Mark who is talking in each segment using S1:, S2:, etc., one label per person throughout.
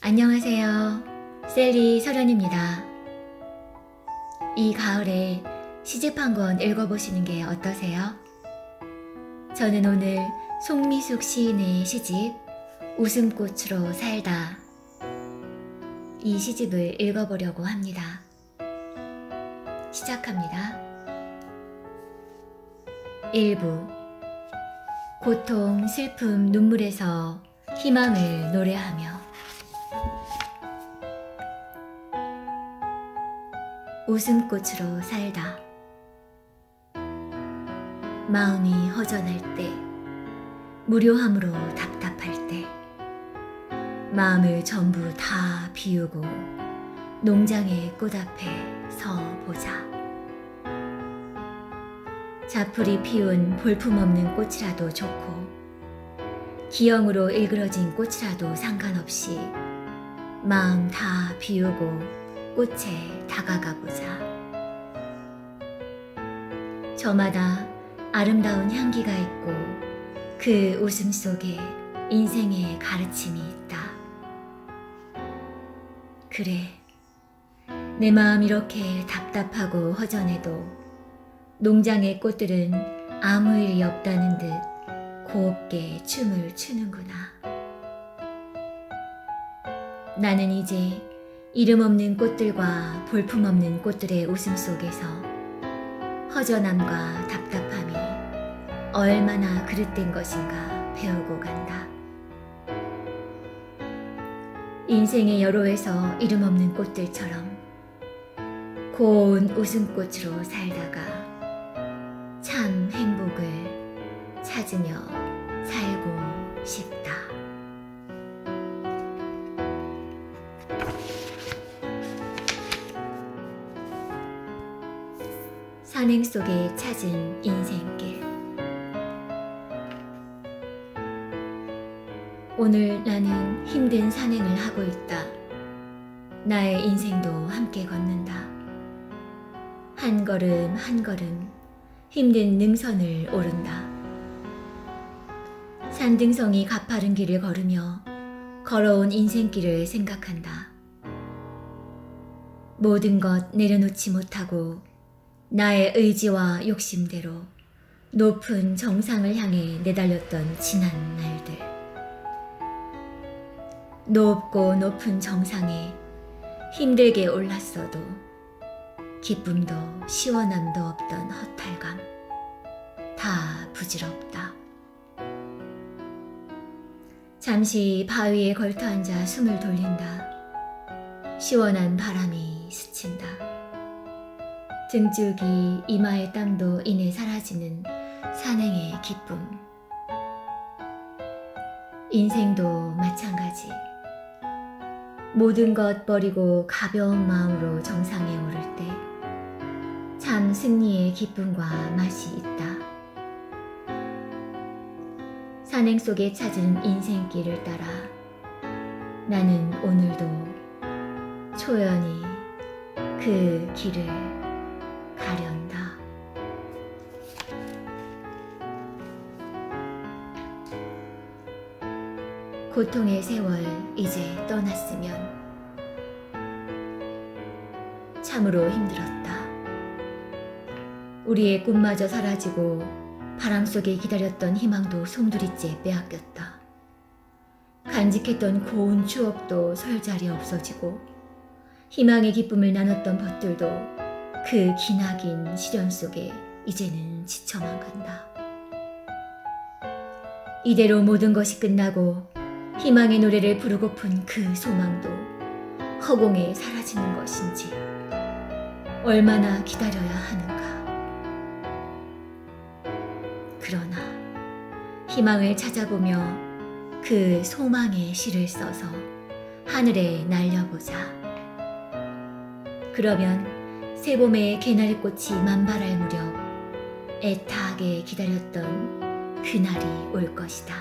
S1: 안녕하세요. 셀리 설연입니다. 이 가을에 시집 한 권 읽어보시는 게 어떠세요? 저는 오늘 송미숙 시인의 시집 웃음꽃으로 살다 이 시집을 읽어보려고 합니다. 시작합니다. 1부 고통, 슬픔, 눈물에서 희망을 노래하며 웃음꽃으로 살다. 마음이 허전할 때, 무료함으로 답답할 때, 마음을 전부 다 비우고 농장의 꽃 앞에 서 보자. 자풀이 피운 볼품없는 꽃이라도 좋고, 기형으로 일그러진 꽃이라도 상관없이 마음 다 비우고 꽃에 다가가 보자. 저마다 아름다운 향기가 있고 그 웃음 속에 인생의 가르침이 있다. 그래, 내 마음 이렇게 답답하고 허전해도 농장의 꽃들은 아무 일이 없다는 듯 곱게 춤을 추는구나. 나는 이제 이름 없는 꽃들과 볼품 없는 꽃들의 웃음 속에서 허전함과 답답함이 얼마나 그릇된 것인가 배우고 간다. 인생의 여로에서 이름 없는 꽃들처럼 고운 웃음꽃으로 살다가 참 행복을 찾으며 살고 싶다. 산행 속에 찾은 인생길. 오늘 나는 힘든 산행을 하고 있다. 나의 인생도 함께 걷는다. 한 걸음 한 걸음 힘든 능선을 오른다. 산등성이 가파른 길을 걸으며 걸어온 인생길을 생각한다. 모든 것 내려놓지 못하고 나의 의지와 욕심대로 높은 정상을 향해 내달렸던 지난 날들. 높고 높은 정상에 힘들게 올랐어도 기쁨도 시원함도 없던 허탈감. 다 부질없다. 잠시 바위에 걸터 앉아 숨을 돌린다. 시원한 바람이 스친다. 등줄기 이마의 땀도 이내 사라지는 산행의 기쁨. 인생도 마찬가지. 모든 것 버리고 가벼운 마음으로 정상에 오를 때 참 승리의 기쁨과 맛이 있다. 산행 속에 찾은 인생길을 따라 나는 오늘도 초연히 그 길을 가련다. 고통의 세월 이제 떠났으면 참으로 힘들었다. 우리의 꿈마저 사라지고 바람 속에 기다렸던 희망도 송두리째 빼앗겼다. 간직했던 고운 추억도 설자리 없어지고 희망의 기쁨을 나눴던 벗들도 그 기나긴 시련 속에 이제는 지쳐만 간다. 이대로 모든 것이 끝나고 희망의 노래를 부르고픈 그 소망도 허공에 사라지는 것인지 얼마나 기다려야 하는가. 그러나 희망을 찾아보며 그 소망의 시를 써서 하늘에 날려보자. 그러면 새봄의 개나리꽃이 만발할 무렵 애타게 기다렸던 그날이 올 것이다.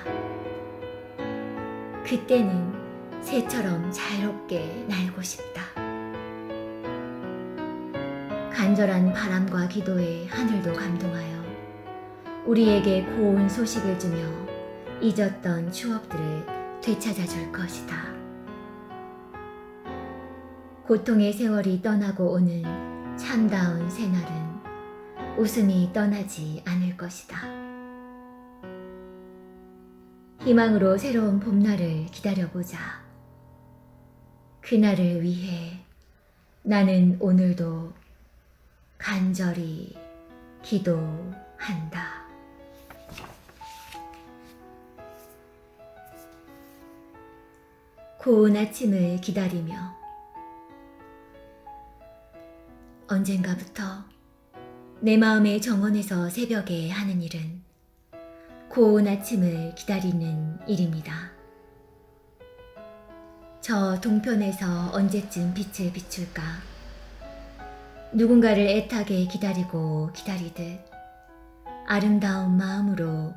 S1: 그때는 새처럼 자유롭게 날고 싶다. 간절한 바람과 기도에 하늘도 감동하여 우리에게 고운 소식을 주며 잊었던 추억들을 되찾아 줄 것이다. 고통의 세월이 떠나고 오는 참다운 새날은 웃음이 떠나지 않을 것이다. 희망으로 새로운 봄날을 기다려보자. 그날을 위해 나는 오늘도 간절히 기도한다. 고운 아침을 기다리며 언젠가부터 내 마음의 정원에서 새벽에 하는 일은 고운 아침을 기다리는 일입니다. 저 동편에서 언제쯤 빛을 비출까? 누군가를 애타게 기다리고 기다리듯 아름다운 마음으로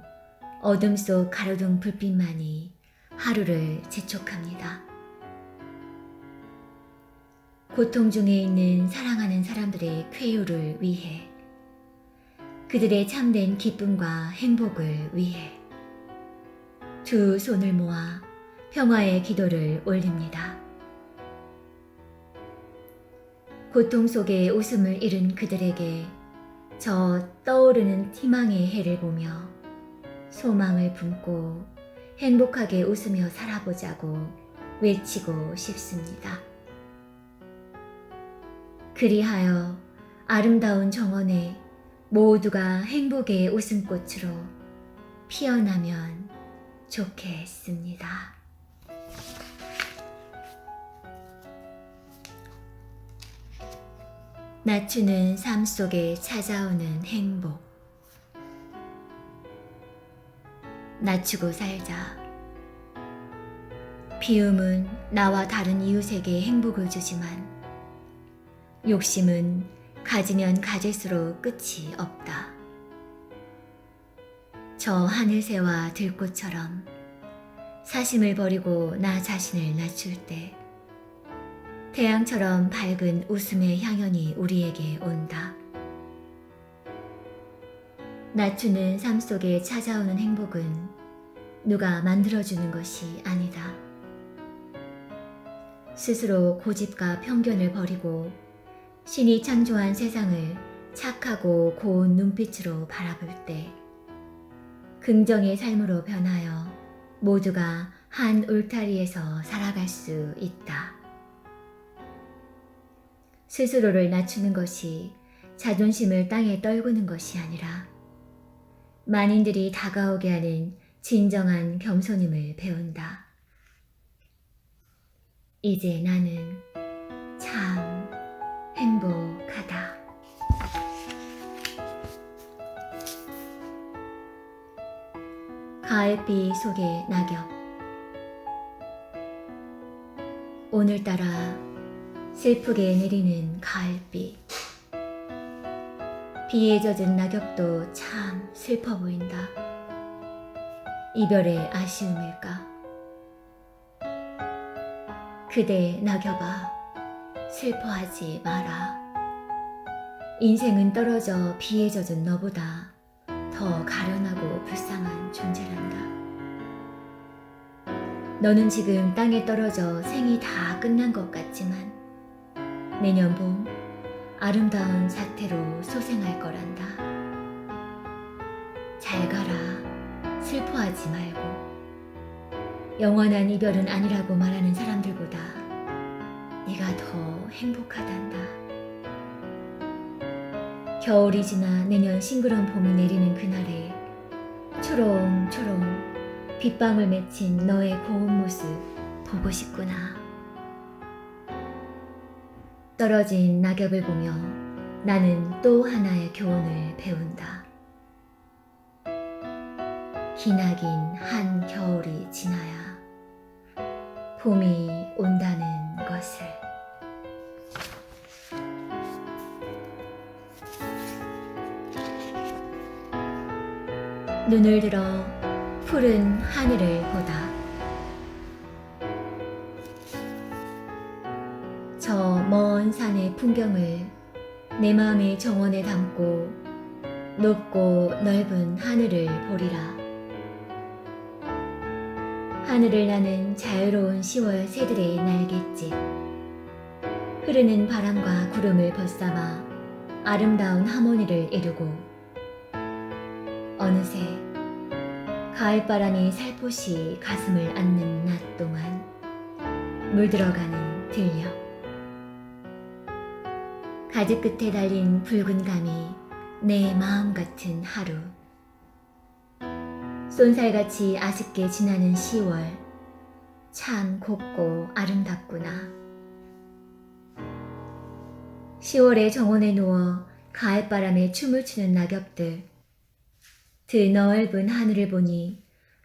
S1: 어둠 속 가로등 불빛만이 하루를 재촉합니다. 고통 중에 있는 사랑하는 사람들의 쾌유를 위해, 그들의 참된 기쁨과 행복을 위해 두 손을 모아 평화의 기도를 올립니다. 고통 속에 웃음을 잃은 그들에게 저 떠오르는 희망의 해를 보며 소망을 품고 행복하게 웃으며 살아보자고 외치고 싶습니다. 그리하여 아름다운 정원에 모두가 행복의 웃음꽃으로 피어나면 좋겠습니다. 낮추는 삶 속에 찾아오는 행복. 낮추고 살자. 비움은 나와 다른 이웃에게 행복을 주지만 욕심은 가지면 가질수록 끝이 없다. 저 하늘새와 들꽃처럼 사심을 버리고 나 자신을 낮출 때 태양처럼 밝은 웃음의 향연이 우리에게 온다. 낮추는 삶 속에 찾아오는 행복은 누가 만들어주는 것이 아니다. 스스로 고집과 편견을 버리고 신이 창조한 세상을 착하고 고운 눈빛으로 바라볼 때 긍정의 삶으로 변하여 모두가 한 울타리에서 살아갈 수 있다. 스스로를 낮추는 것이 자존심을 땅에 떨구는 것이 아니라 만인들이 다가오게 하는 진정한 겸손임을 배운다. 이제 나는 참 행복하다. 가을비 속의 낙엽. 오늘따라 슬프게 내리는 가을비. 비에 젖은 낙엽도 참 슬퍼 보인다. 이별의 아쉬움일까? 그대 낙엽아, 슬퍼하지 마라. 인생은 떨어져 비에 젖은 너보다 더 가련하고 불쌍한 존재란다. 너는 지금 땅에 떨어져 생이 다 끝난 것 같지만 내년 봄 아름다운 자태로 소생할 거란다. 잘 가라. 슬퍼하지 말고. 영원한 이별은 아니라고 말하는 사람들보다 네가 더 행복하단다. 겨울이 지나 내년 싱그러운 봄이 내리는 그날에 초롱초롱 빗방울 맺힌 너의 고운 모습 보고 싶구나. 떨어진 낙엽을 보며 나는 또 하나의 교훈을 배운다. 기나긴 한 겨울이 지나야 봄이 온다는 것을. 눈을 들어 푸른 하늘을 보다. 저 먼 산의 풍경을 내 마음의 정원에 담고 높고 넓은 하늘을 보리라. 하늘을 나는 자유로운 10월 새들의 날갯짓, 흐르는 바람과 구름을 벗삼아 아름다운 하모니를 이루고 어느새 가을바람이 살포시 가슴을 앓는 낮 동안 물들어가는 들녘. 가지 끝에 달린 붉은 감이 내 마음 같은 하루. 쏜살같이 아쉽게 지나는 10월. 참 곱고 아름답구나. 10월의 정원에 누워 가을바람에 춤을 추는 낙엽들. 드넓은 하늘을 보니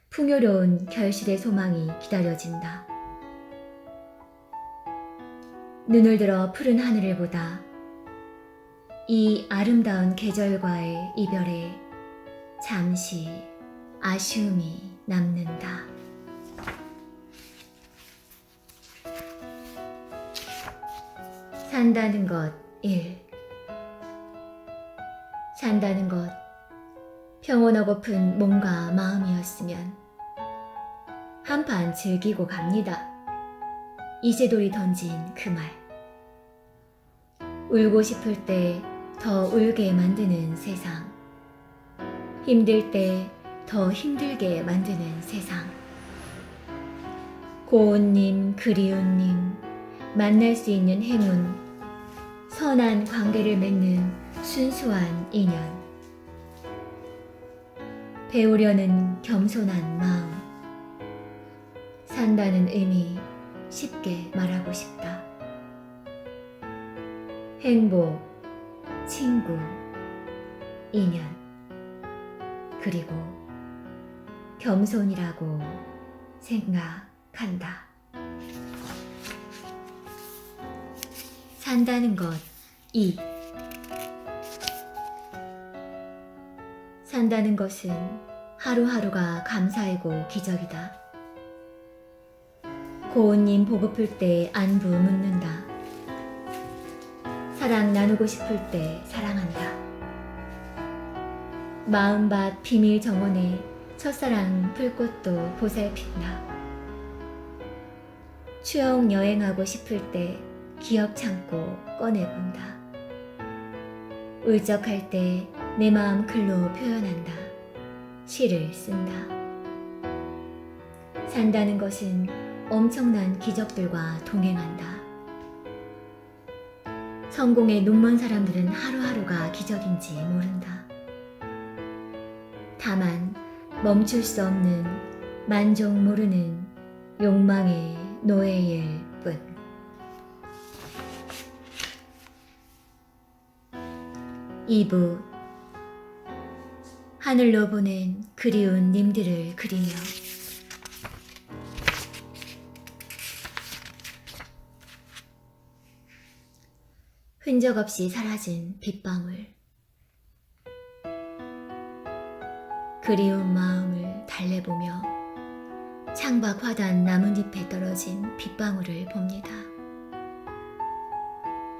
S1: 풍요로운 결실의 소망이 기다려진다. 눈을 들어 푸른 하늘을 보다 이 아름다운 계절과의 이별에 잠시 아쉬움이 남는다. 산다는 것 1. 산다는 것 평온하고픈 몸과 마음이었으면 한판 즐기고 갑니다. 이세돌이 던진 그 말. 울고 싶을 때 더 울게 만드는 세상. 힘들 때 더 힘들게 만드는 세상. 고운님, 그리운님, 만날 수 있는 행운, 선한 관계를 맺는 순수한 인연. 배우려는 겸손한 마음. 산다는 의미 쉽게 말하고 싶다. 행복, 친구, 인연, 그리고 겸손이라고 생각한다. 산다는 것 2. 산다는 것은 하루하루가 감사이고 기적이다. 고운님 보고플 때 안부 묻는다. 사랑 나누고 싶을 때 사랑한다. 마음밭 비밀 정원에 첫사랑 불꽃도 보살핀다. 추억 여행하고 싶을 때 기억 참고 꺼내본다. 울적할 때 내 마음 글로 표현한다. 시를 쓴다. 산다는 것은 엄청난 기적들과 동행한다. 성공에 눈먼 사람들은 하루하루가 기적인지 모른다. 다만 멈출 수 없는 만족 모르는 욕망의 노예일 뿐. 이부. 하늘로 보낸 그리운 님들을 그리며 흔적 없이 사라진 빗방울. 그리운 마음을 달래보며 창밖 화단 나뭇잎에 떨어진 빗방울을 봅니다.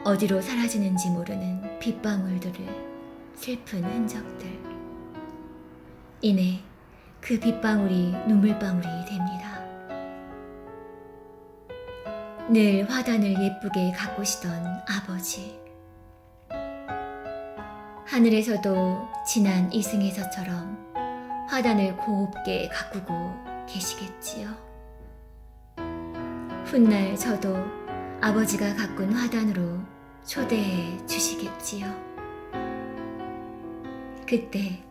S1: 어디로 사라지는지 모르는 빗방울들을 슬픈 흔적들. 이내 그 빗방울이 눈물방울이 됩니다. 늘 화단을 예쁘게 가꾸시던 아버지. 하늘에서도 지난 이승에서처럼 화단을 곱게 가꾸고 계시겠지요. 훗날 저도 아버지가 가꾼 화단으로 초대해 주시겠지요. 그때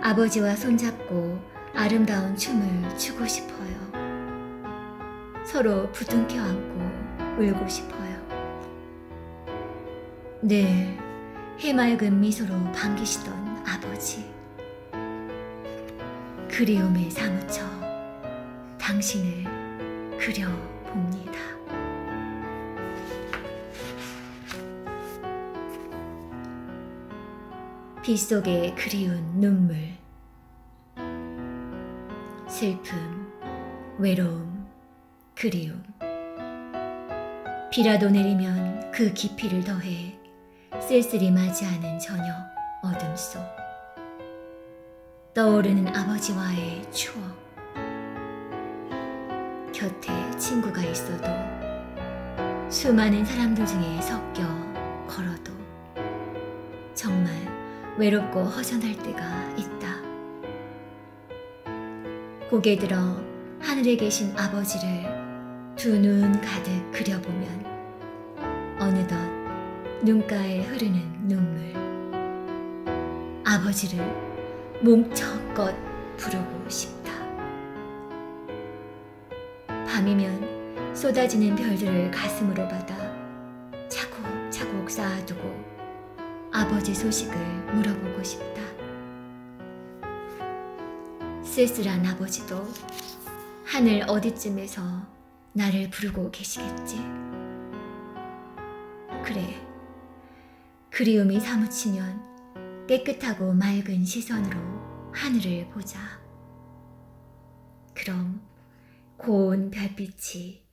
S1: 아버지와 손잡고 아름다운 춤을 추고 싶어요. 서로 부둥켜 안고 울고 싶어요. 늘 해맑은 미소로 반기시던 아버지. 그리움에 사무쳐 당신을 그려봅니다. 빗속에 그리운 눈물. 슬픔, 외로움, 그리움. 비라도 내리면 그 깊이를 더해 쓸쓸히 맞이하는 저녁 어둠 속. 떠오르는 아버지와의 추억. 곁에 친구가 있어도 수많은 사람들 중에 섞여 걸어도 정말 외롭고 허전할 때가 있다. 고개 들어 하늘에 계신 아버지를 두 눈 가득 그려보면 어느덧 눈가에 흐르는 눈물. 아버지를 몸처껏 부르고 싶다. 밤이면 쏟아지는 별들을 가슴으로 받아 차곡차곡 쌓아두고 아버지 소식을 물어보고 싶다. 쓸쓸한 아버지도 하늘 어디쯤에서 나를 부르고 계시겠지. 그래, 그리움이 사무치면 깨끗하고 맑은 시선으로 하늘을 보자. 그럼 고운 별빛이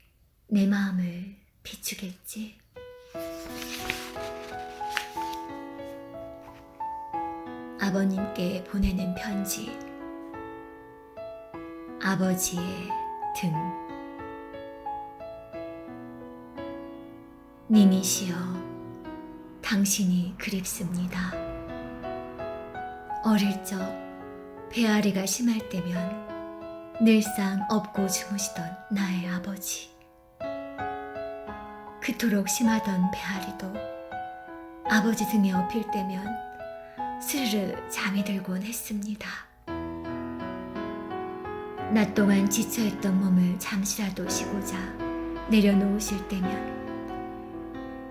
S1: 내 마음을 비추겠지. 아버님께 보내는 편지. 아버지의 등. 님이시여, 당신이 그립습니다. 어릴 적 배앓이가 심할 때면 늘상 업고 주무시던 나의 아버지. 그토록 심하던 배앓이도 아버지 등에 업힐 때면 스르르 잠이 들곤 했습니다. 낮 동안 지쳐있던 몸을 잠시라도 쉬고자 내려놓으실 때면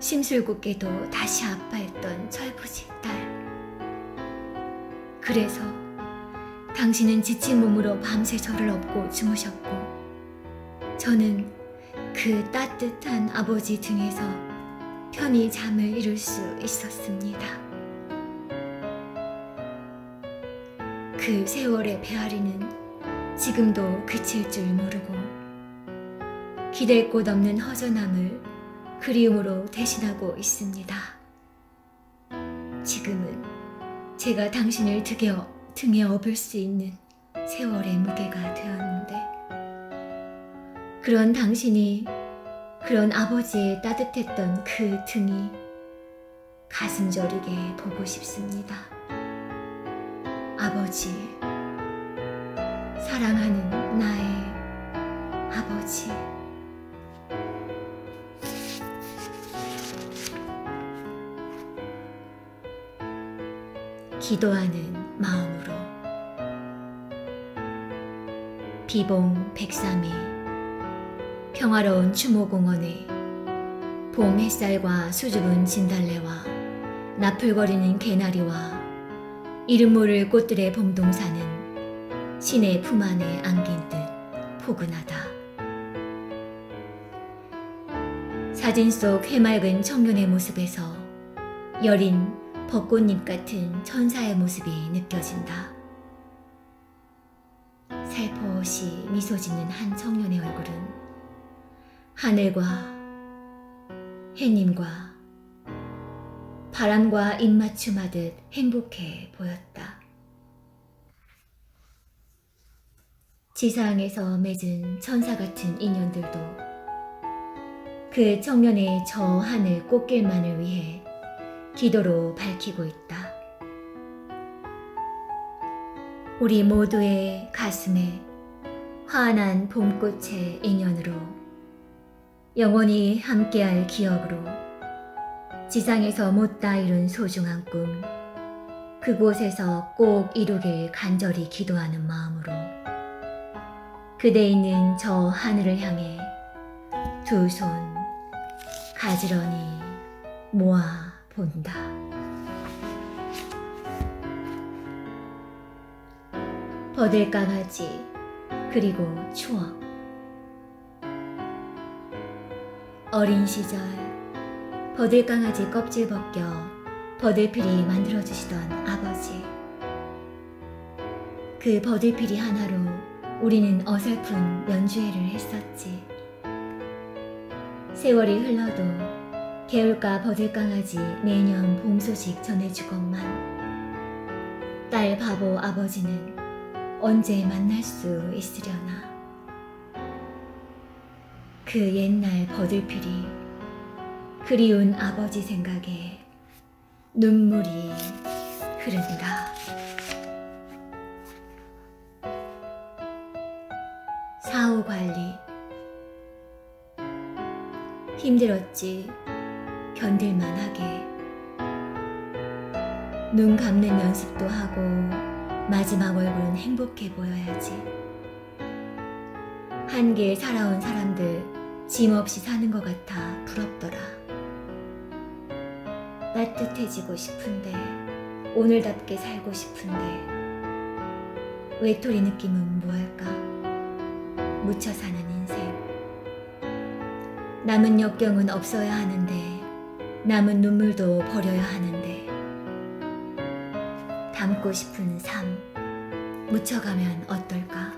S1: 심술궂게도 다시 아파했던 철부지 딸. 그래서 당신은 지친 몸으로 밤새 저를 업고 주무셨고 저는 그 따뜻한 아버지 등에서 편히 잠을 이룰 수 있었습니다. 그 세월의 배앓이는 지금도 그칠 줄 모르고 기댈 곳 없는 허전함을 그리움으로 대신하고 있습니다. 지금은 제가 당신을 등에 업을 수 있는 세월의 무게가 되었는데 그런 당신이 그런 아버지의 따뜻했던 그 등이 가슴 저리게 보고 싶습니다. 아버지, 사랑하는 나의 아버지. 기도하는 마음으로. 비봉 103일 평화로운 추모공원에 봄 햇살과 수줍은 진달래와 나풀거리는 개나리와 이름 모를 꽃들의 봄동산은 신의 품 안에 안긴 듯 포근하다. 사진 속 해맑은 청년의 모습에서 여린 벚꽃잎 같은 천사의 모습이 느껴진다. 살포시 미소 짓는 한 청년의 얼굴은 하늘과 해님과 바람과 입맞춤하듯 행복해 보였다. 지상에서 맺은 천사 같은 인연들도 그 청년의 저 하늘 꽃길만을 위해 기도로 밝히고 있다. 우리 모두의 가슴에 환한 봄꽃의 인연으로 영원히 함께할 기억으로 지상에서 못다 이룬 소중한 꿈 그곳에서 꼭 이루길 간절히 기도하는 마음으로 그대 있는 저 하늘을 향해 두 손 가지런히 모아 본다. 버들강아지 그리고 추억. 어린 시절 버들강아지 껍질 벗겨 버들피리 만들어주시던 아버지. 그 버들피리 하나로 우리는 어설픈 연주회를 했었지. 세월이 흘러도 개울가 버들강아지 매년 봄 소식 전해주건만 딸 바보 아버지는 언제 만날 수 있으려나. 그 옛날 버들피리 그리운 아버지 생각에 눈물이 흐른다. 사후 관리. 힘들었지. 견딜만하게. 눈 감는 연습도 하고 마지막 얼굴은 행복해 보여야지. 한길 살아온 사람들 짐 없이 사는 것 같아 부럽더라. 따뜻해지고 싶은데, 오늘답게 살고 싶은데, 외톨이 느낌은 뭐할까? 묻혀 사는 인생. 남은 역경은 없어야 하는데, 남은 눈물도 버려야 하는데, 담고 싶은 삶 묻혀가면 어떨까?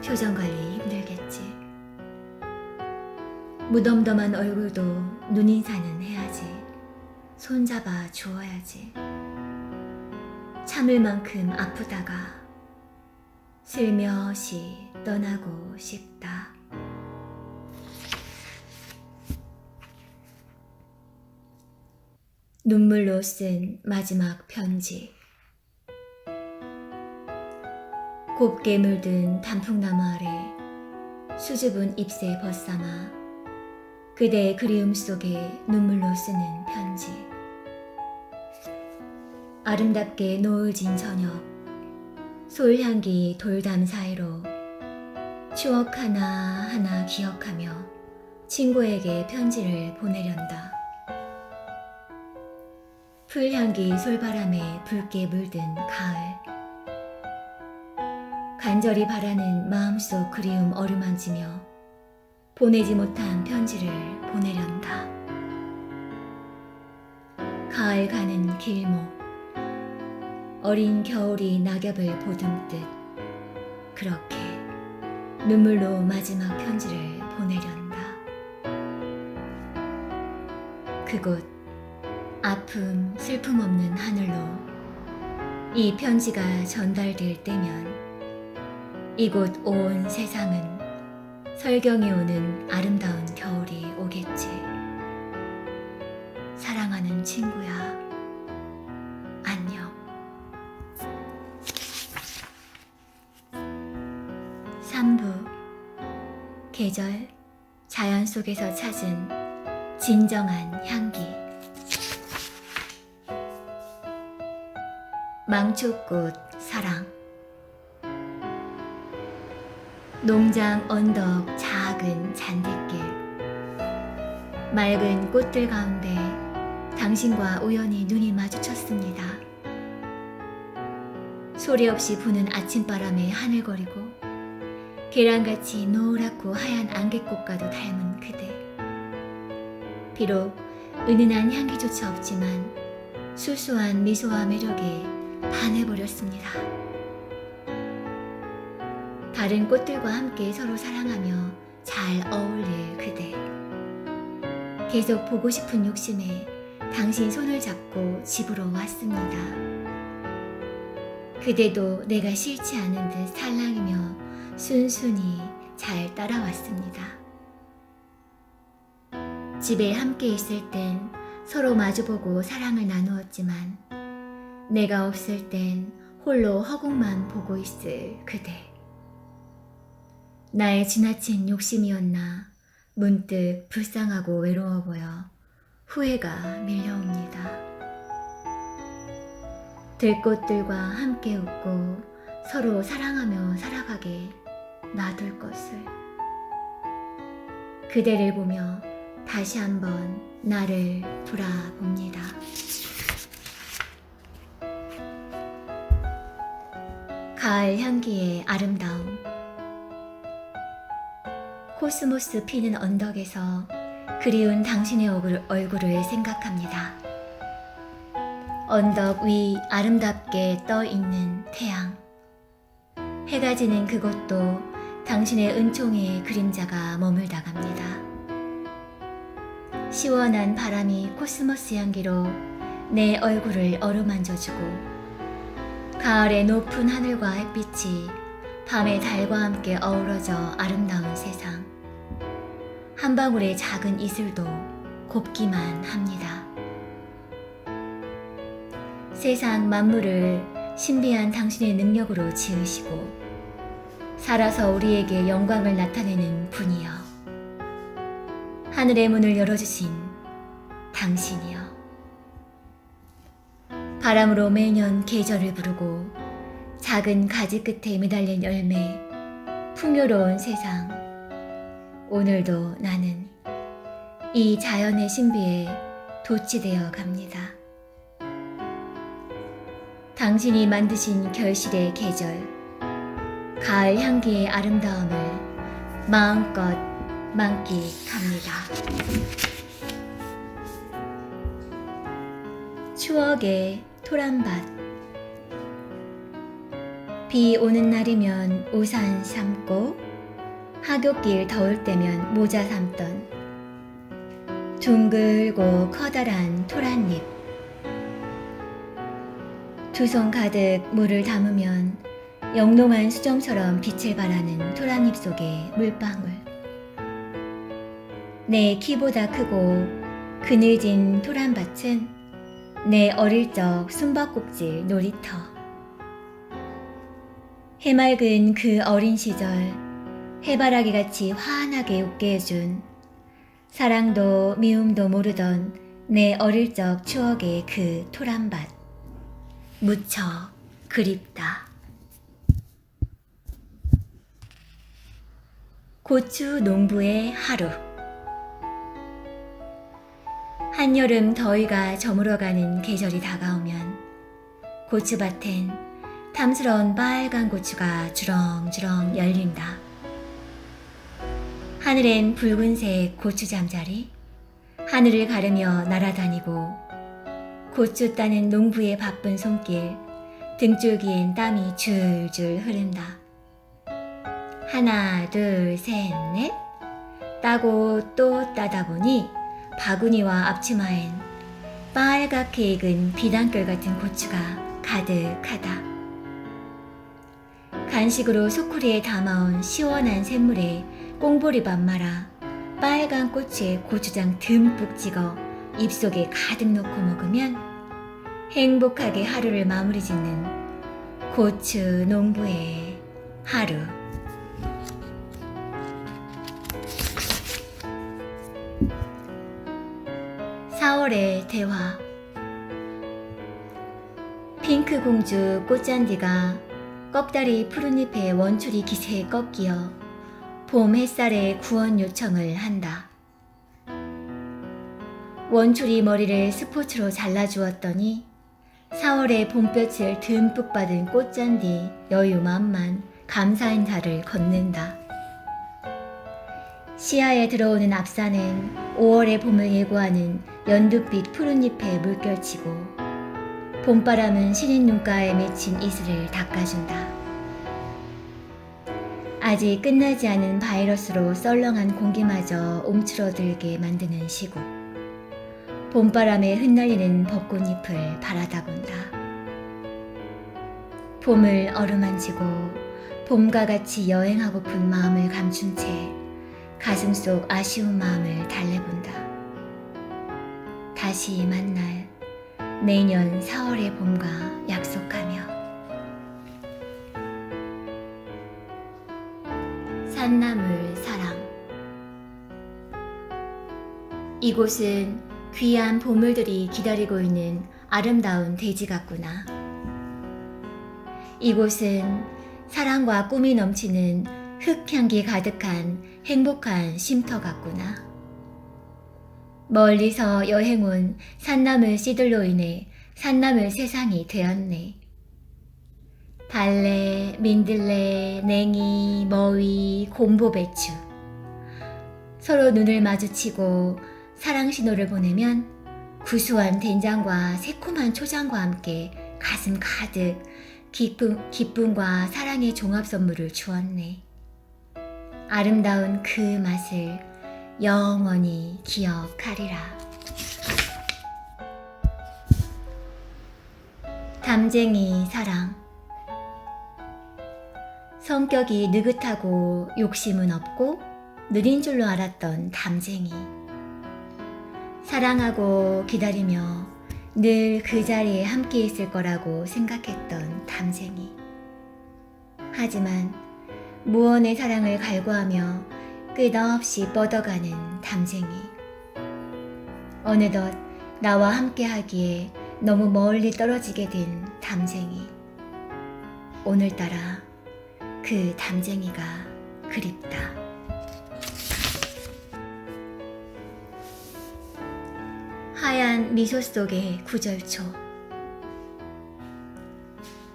S1: 표정 관리 힘들겠지. 무덤덤한 얼굴도 눈인사는 해야지. 손잡아 주어야지. 참을 만큼 아프다가 슬며시 떠나고 싶다. 눈물로 쓴 마지막 편지. 곱게 물든 단풍나무 아래 수줍은 잎새 벗삼아 그대의 그리움 속에 눈물로 쓰는 편지. 아름답게 노을 진 저녁, 솔향기 돌담 사이로 추억 하나하나 기억하며 친구에게 편지를 보내련다. 풀향기 솔바람에 붉게 물든 가을, 간절히 바라는 마음속 그리움 어루만지며 보내지 못한 편지를 보내련다. 가을 가는 길목, 어린 겨울이 낙엽을 보듬듯 그렇게 눈물로 마지막 편지를 보내련다. 그곳 아픔, 슬픔 없는 하늘로 이 편지가 전달될 때면 이곳 온 세상은 설경이 오는 아름다운 겨울이 오겠지. 사랑하는 친구야, 안녕. 3부. 계절, 자연 속에서 찾은 진정한 향기. 망초꽃 사랑. 농장 언덕 작은 잔디길, 맑은 꽃들 가운데 당신과 우연히 눈이 마주쳤습니다. 소리 없이 부는 아침바람에 하늘거리고 계란같이 노랗고 하얀 안개꽃과도 닮은 그대. 비록 은은한 향기조차 없지만 수수한 미소와 매력에 반해버렸습니다. 다른 꽃들과 함께 서로 사랑하며 잘 어울릴 그대. 계속 보고 싶은 욕심에 당신 손을 잡고 집으로 왔습니다. 그대도 내가 싫지 않은 듯 살랑이며 순순히 잘 따라왔습니다. 집에 함께 있을 땐 서로 마주보고 사랑을 나누었지만 내가 없을 땐 홀로 허공만 보고 있을 그대. 나의 지나친 욕심이었나 문득 불쌍하고 외로워 보여 후회가 밀려옵니다. 들꽃들과 함께 웃고 서로 사랑하며 살아가게 놔둘 것을. 그대를 보며 다시 한번 나를 돌아봅니다. 가을 향기의 아름다움. 코스모스 피는 언덕에서 그리운 당신의 얼굴을 생각합니다. 언덕 위 아름답게 떠 있는 태양. 해가 지는 그곳도 당신의 은총의 그림자가 머물다 갑니다. 시원한 바람이 코스모스 향기로 내 얼굴을 어루만져주고 가을의 높은 하늘과 햇빛이 밤의 달과 함께 어우러져 아름다운 세상. 한 방울의 작은 이슬도 곱기만 합니다. 세상 만물을 신비한 당신의 능력으로 지으시고 살아서 우리에게 영광을 나타내는 분이여, 하늘의 문을 열어주신 당신이여, 바람으로 매년 계절을 부르고 작은 가지 끝에 매달린 열매, 풍요로운 세상, 오늘도 나는 이 자연의 신비에 도취되어 갑니다. 당신이 만드신 결실의 계절, 가을 향기의 아름다움을 마음껏 만끽합니다. 추억의 토란밭. 비 오는 날이면 우산 삼고 하굣길 더울 때면 모자 삼던 둥글고 커다란 토란잎. 두 손 가득 물을 담으면 영롱한 수정처럼 빛을 발하는 토란잎 속의 물방울. 내 키보다 크고 그늘진 토란밭은 내 어릴 적 숨바꼭질 놀이터. 해맑은 그 어린 시절 해바라기같이 환하게 웃게 해준 사랑도 미움도 모르던 내 어릴 적 추억의 그 토란밭. 무척 그립다. 고추 농부의 하루. 한여름 더위가 저물어가는 계절이 다가오면 고추밭엔 탐스러운 빨간 고추가 주렁주렁 열린다. 하늘엔 붉은색 고추 잠자리 하늘을 가르며 날아다니고, 고추 따는 농부의 바쁜 손길, 등줄기엔 땀이 줄줄 흐른다. 하나, 둘, 셋, 넷. 따고 또 따다 보니 바구니와 앞치마엔 빨갛게 익은 비단결 같은 고추가 가득하다. 간식으로 소쿠리에 담아온 시원한 샘물에 꽁보리밥 말아 빨간 고추에 고추장 듬뿍 찍어 입속에 가득 넣고 먹으면 행복하게 하루를 마무리 짓는 고추 농부의 하루. (4월의) 대화. 핑크 공주 꽃잔디가 꺽다리 푸른잎의 원추리 기세에 꺾이어 봄 햇살에 구원 요청을 한다. 원추리 머리를 스포츠로 잘라주었더니 4월의 봄볕을 듬뿍 받은 꽃잔디 여유만만 감사 인사를 건넨다. 시야에 들어오는 앞산은 5월의 봄을 예고하는 연두빛 푸른잎에 물결치고, 봄바람은 시린 눈가에 맺힌 이슬을 닦아준다. 아직 끝나지 않은 바이러스로 썰렁한 공기마저 움츠러들게 만드는 시국. 봄바람에 흩날리는 벚꽃잎을 바라다 본다. 봄을 어루만지고 봄과 같이 여행하고픈 마음을 감춘 채 가슴 속 아쉬운 마음을 달래본다. 다시 만날 내년 4월의 봄과 약속하며. 산나물 사랑. 이곳은 귀한 보물들이 기다리고 있는 아름다운 대지 같구나. 이곳은 사랑과 꿈이 넘치는 흙향기 가득한 행복한 쉼터 같구나. 멀리서 여행 온 산나물 씨들로 인해 산나물 세상이 되었네. 달래, 민들레, 냉이, 머위, 곰보배추. 서로 눈을 마주치고 사랑 신호를 보내면 구수한 된장과 새콤한 초장과 함께 가슴 가득 기쁨과 사랑의 종합 선물을 주었네. 아름다운 그 맛을 영원히 기억하리라. 담쟁이 사랑. 성격이 느긋하고 욕심은 없고 느린 줄로 알았던 담쟁이. 사랑하고 기다리며 늘 그 자리에 함께 있을 거라고 생각했던 담쟁이. 하지만 무언의 사랑을 갈구하며 끝없이 뻗어가는 담쟁이. 어느덧 나와 함께 하기에 너무 멀리 떨어지게 된 담쟁이. 오늘따라 그 담쟁이가 그립다. 하얀 미소 속의 구절초.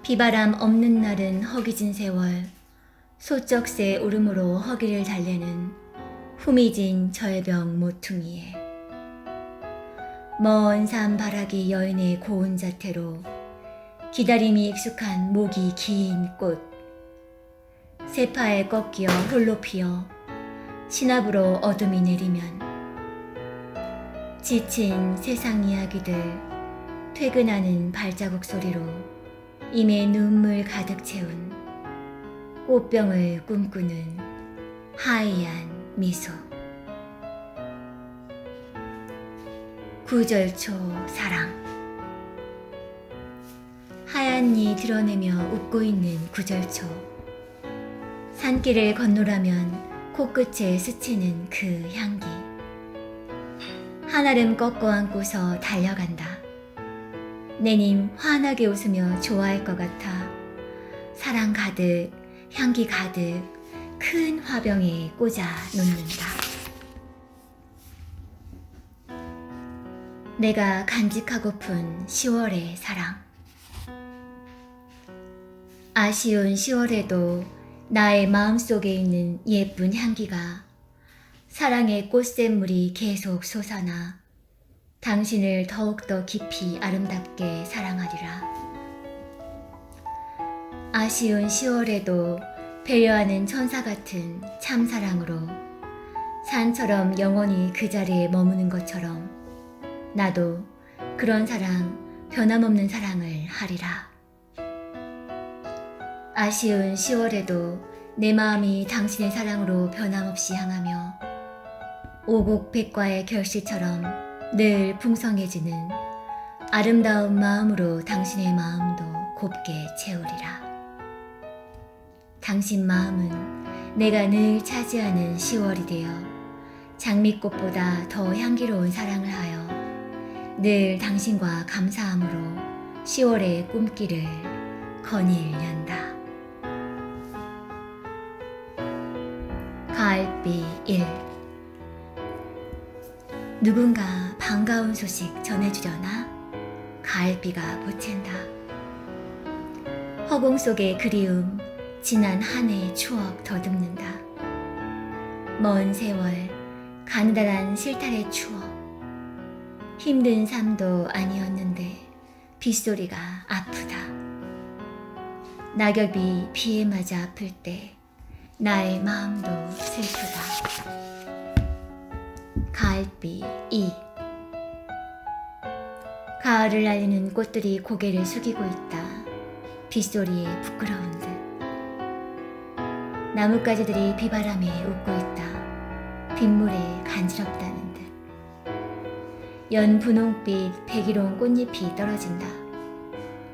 S1: 비바람 없는 날은 허기진 세월, 소쩍새 울음으로 허기를 달래는 후미진 절벽 모퉁이에 먼 산 바라기 여인의 고운 자태로 기다림이 익숙한 목이 긴 꽃, 세파에 꺾여 홀로 피어 신압으로 어둠이 내리면 지친 세상 이야기들 퇴근하는 발자국 소리로 임에 눈물 가득 채운 꽃병을 꿈꾸는 하얀 미소. 구절초 사랑. 하얀니 드러내며 웃고 있는 구절초. 산길을 건너라면 코끝에 스치는 그 향기. 한아름 꺾어 안고서 달려간다. 내님 환하게 웃으며 좋아할 것 같아 사랑 가득 향기 가득 큰 화병에 꽂아 놓는다. 내가 간직하고픈 10월의 사랑. 아쉬운 10월에도 나의 마음속에 있는 예쁜 향기가 사랑의 꽃샘물이 계속 솟아나 당신을 더욱더 깊이 아름답게 사랑하리라. 아쉬운 10월에도 배려하는 천사 같은 참사랑으로 산처럼 영원히 그 자리에 머무는 것처럼 나도 그런 사랑, 변함없는 사랑을 하리라. 아쉬운 10월에도 내 마음이 당신의 사랑으로 변함없이 향하며 오곡백과의 결실처럼 늘 풍성해지는 아름다운 마음으로 당신의 마음도 곱게 채우리라. 당신 마음은 내가 늘 차지하는 10월이 되어 장미꽃보다 더 향기로운 사랑을 하여 늘 당신과 감사함으로 10월의 꿈길을 거닐련다. 가을비 1. 누군가 반가운 소식 전해주려나? 가을비가 보챈다. 허공 속의 그리움, 지난 한 해의 추억 더듬는다. 먼 세월, 가느다란 실탈의 추억. 힘든 삶도 아니었는데 빗소리가 아프다. 낙엽이 비에 맞아 아플 때 나의 마음도 슬프다. 가을비 2. 가을을 알리는 꽃들이 고개를 숙이고 있다. 빗소리에 부끄러운 듯. 나뭇가지들이 비바람에 웃고 있다. 빗물에 간지럽다는 듯. 연 분홍빛 백일홍 꽃잎이 떨어진다.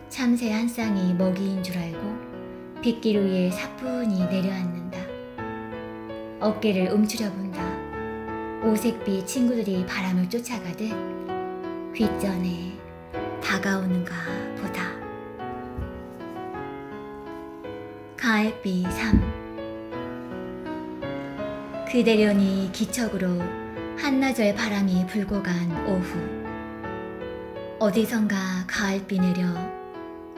S1: 참새 한 쌍이 먹이인 줄 알고 빗길 위에 사뿐히 내려앉는다. 어깨를 움츠려 본다. 오색빛 친구들이 바람을 쫓아가듯 귓전에 다가오는가 보다. 가을비 3. 그대련이 기척으로 한나절 바람이 불고 간 오후. 어디선가 가을비 내려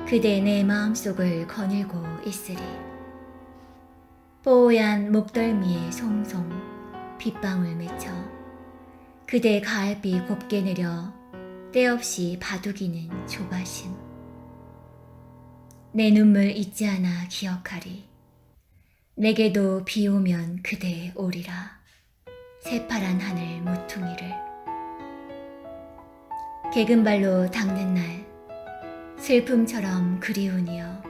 S1: 그대 내 마음속을 거닐고 있으리. 뽀얀 목덜미에 송송 빗방울 맺혀 그대 가을비 곱게 내려 때없이 바둑이는 조바심. 내 눈물 잊지 않아 기억하리. 내게도 비 오면 그대 오리라. 새파란 하늘 모퉁이를 개근발로 닦는 날 슬픔처럼 그리우니여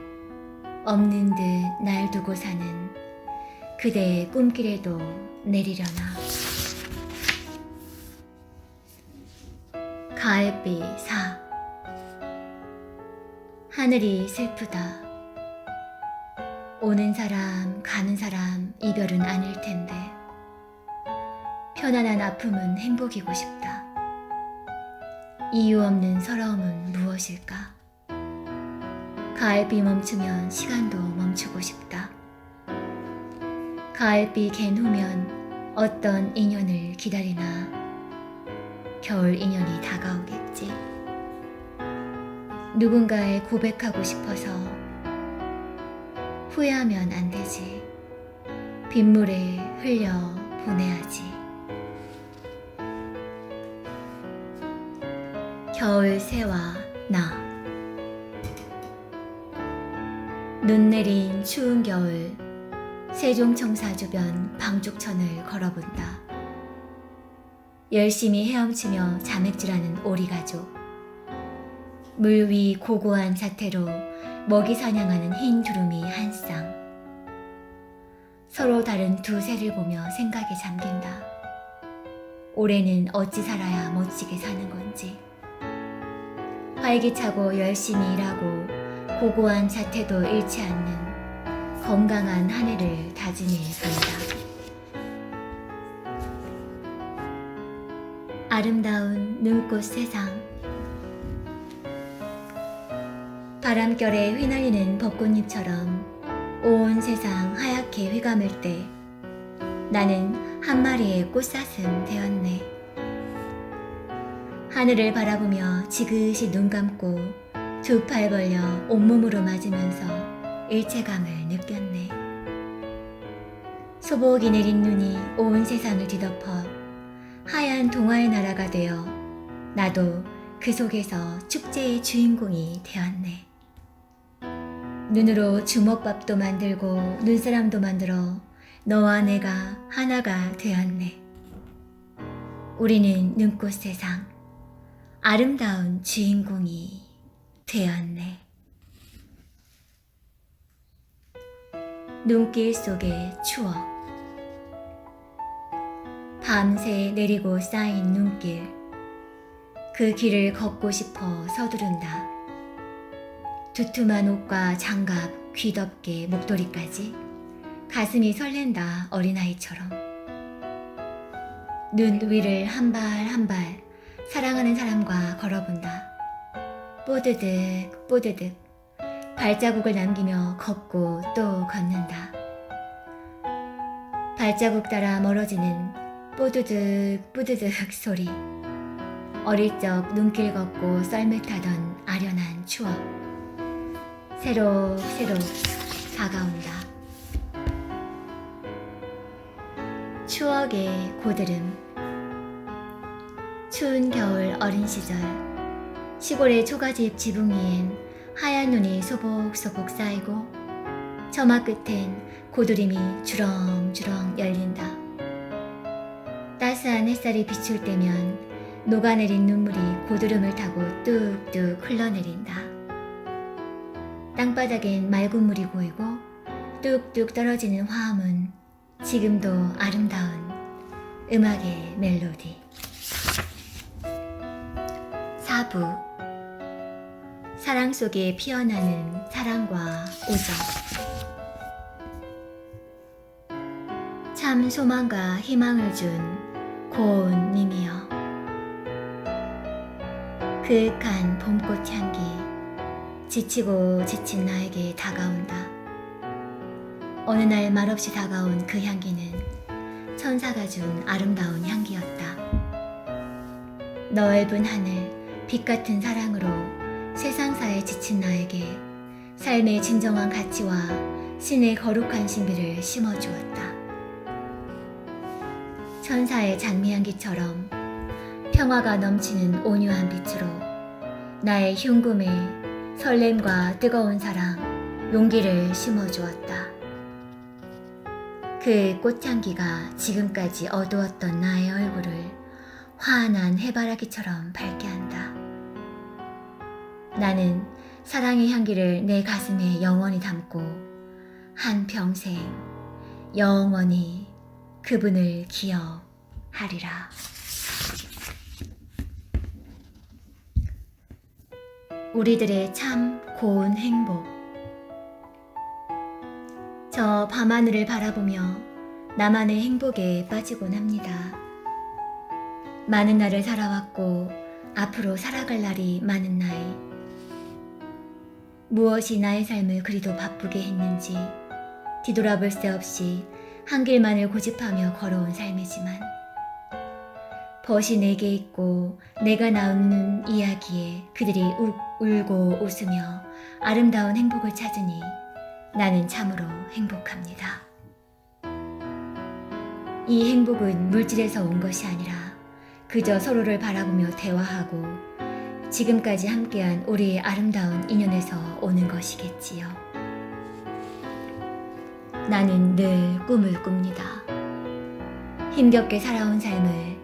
S1: 없는 듯 날 두고 사는 그대의 꿈길에도 내리려나. 가을비 4. 하늘이 슬프다. 오는 사람 가는 사람 이별은 아닐 텐데 편안한 아픔은 행복이고 싶다. 이유 없는 서러움은 무엇일까? 가을비 멈추면 시간도 멈추고 싶다. 가을비 갠 후면 어떤 인연을 기다리나 겨울 인연이 다가오겠지. 누군가에 고백하고 싶어서 후회하면 안 되지. 빗물에 흘려 보내야지. 겨울 새와 나. 눈 내린 추운 겨울, 세종청사 주변 방죽천을 걸어본다. 열심히 헤엄치며 자맥질하는 오리가족. 물 위 고고한 자태로 먹이 사냥하는 흰 두루미 한 쌍. 서로 다른 두 새를 보며 생각에 잠긴다. 올해는 어찌 살아야 멋지게 사는 건지. 활기차고 열심히 일하고 고고한 자태도 잃지 않는 건강한 한 해를 다짐해 본다. 아름다운 눈꽃 세상. 바람결에 휘날리는 벚꽃잎처럼 온 세상 하얗게 휘감을 때 나는 한 마리의 꽃사슴 되었네. 하늘을 바라보며 지그시 눈 감고 두 팔 벌려 온몸으로 맞으면서 일체감을 느꼈네. 소복이 내린 눈이 온 세상을 뒤덮어 하얀 동화의 나라가 되어 나도 그 속에서 축제의 주인공이 되었네. 눈으로 주먹밥도 만들고 눈사람도 만들어 너와 내가 하나가 되었네. 우리는 눈꽃 세상 아름다운 주인공이 되었네. 눈길 속의 추억. 밤새 내리고 쌓인 눈길. 그 길을 걷고 싶어 서두른다. 두툼한 옷과 장갑, 귀덮개, 목도리까지 가슴이 설렌다. 어린아이처럼. 눈 위를 한 발 한 발 사랑하는 사람과 걸어본다. 뽀드득 뽀드득 발자국을 남기며 걷고 또 걷는다. 발자국 따라 멀어지는 뽀드득 뽀드득 소리. 어릴 적 눈길 걷고 썰매 타던 아련한 추억. 새록새록 다가온다. 추억의 고드름. 추운 겨울 어린 시절 시골의 초가집 지붕 위엔 하얀 눈이 소복소복 쌓이고 저마 끝엔 고드름이 주렁주렁 열린다. 따스한 햇살이 비출 때면 녹아내린 눈물이 고드름을 타고 뚝뚝 흘러내린다. 땅바닥엔 맑은 물이 고이고 뚝뚝 떨어지는 화음은 지금도 아름다운 음악의 멜로디. 4부. 사랑 속에 피어나는 사랑과 우정. 참 소망과 희망을 준 고운 님이여. 그윽한 봄꽃 향기. 지치고 지친 나에게 다가온다. 어느 날 말없이 다가온 그 향기는 천사가 준 아름다운 향기였다. 넓은 하늘, 빛 같은 사랑으로 세상사에 지친 나에게 삶의 진정한 가치와 신의 거룩한 신비를 심어주었다. 천사의 장미향기처럼 평화가 넘치는 온유한 빛으로 나의 흉금에 설렘과 뜨거운 사랑, 용기를 심어주었다. 그 꽃향기가 지금까지 어두웠던 나의 얼굴을 환한 해바라기처럼 밝게 한다. 나는 사랑의 향기를 내 가슴에 영원히 담고 한평생 영원히 그분을 기억하리라. 우리들의 참 고운 행복. 저 밤하늘을 바라보며 나만의 행복에 빠지곤 합니다. 많은 날을 살아왔고 앞으로 살아갈 날이 많은 나이. 무엇이 나의 삶을 그리도 바쁘게 했는지 뒤돌아볼 새 없이 한 길만을 고집하며 걸어온 삶이지만 벗이 내게 있고 내가 나누는 이야기에 그들이 울고 웃으며 아름다운 행복을 찾으니 나는 참으로 행복합니다. 이 행복은 물질에서 온 것이 아니라 그저 서로를 바라보며 대화하고 지금까지 함께한 우리의 아름다운 인연에서 오는 것이겠지요. 나는 늘 꿈을 꿉니다. 힘겹게 살아온 삶을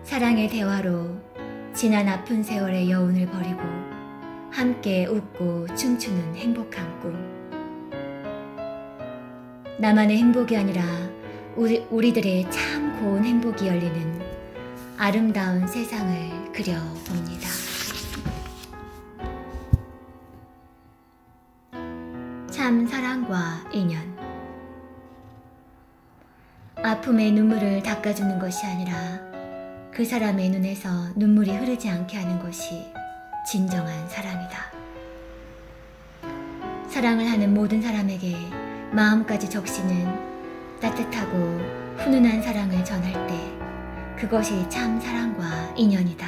S1: 사랑의 대화로 지난 아픈 세월의 여운을 버리고 함께 웃고 춤추는 행복한 꿈. 나만의 행복이 아니라 우리들의 참 고운 행복이 열리는 아름다운 세상을 그려봅니다. 참 사랑과 인연. 아픔의 눈물을 닦아주는 것이 아니라 그 사람의 눈에서 눈물이 흐르지 않게 하는 것이 진정한 사랑이다. 사랑을 하는 모든 사람에게 마음까지 적시는 따뜻하고 훈훈한 사랑을 전할 때 그것이 참 사랑과 인연이다.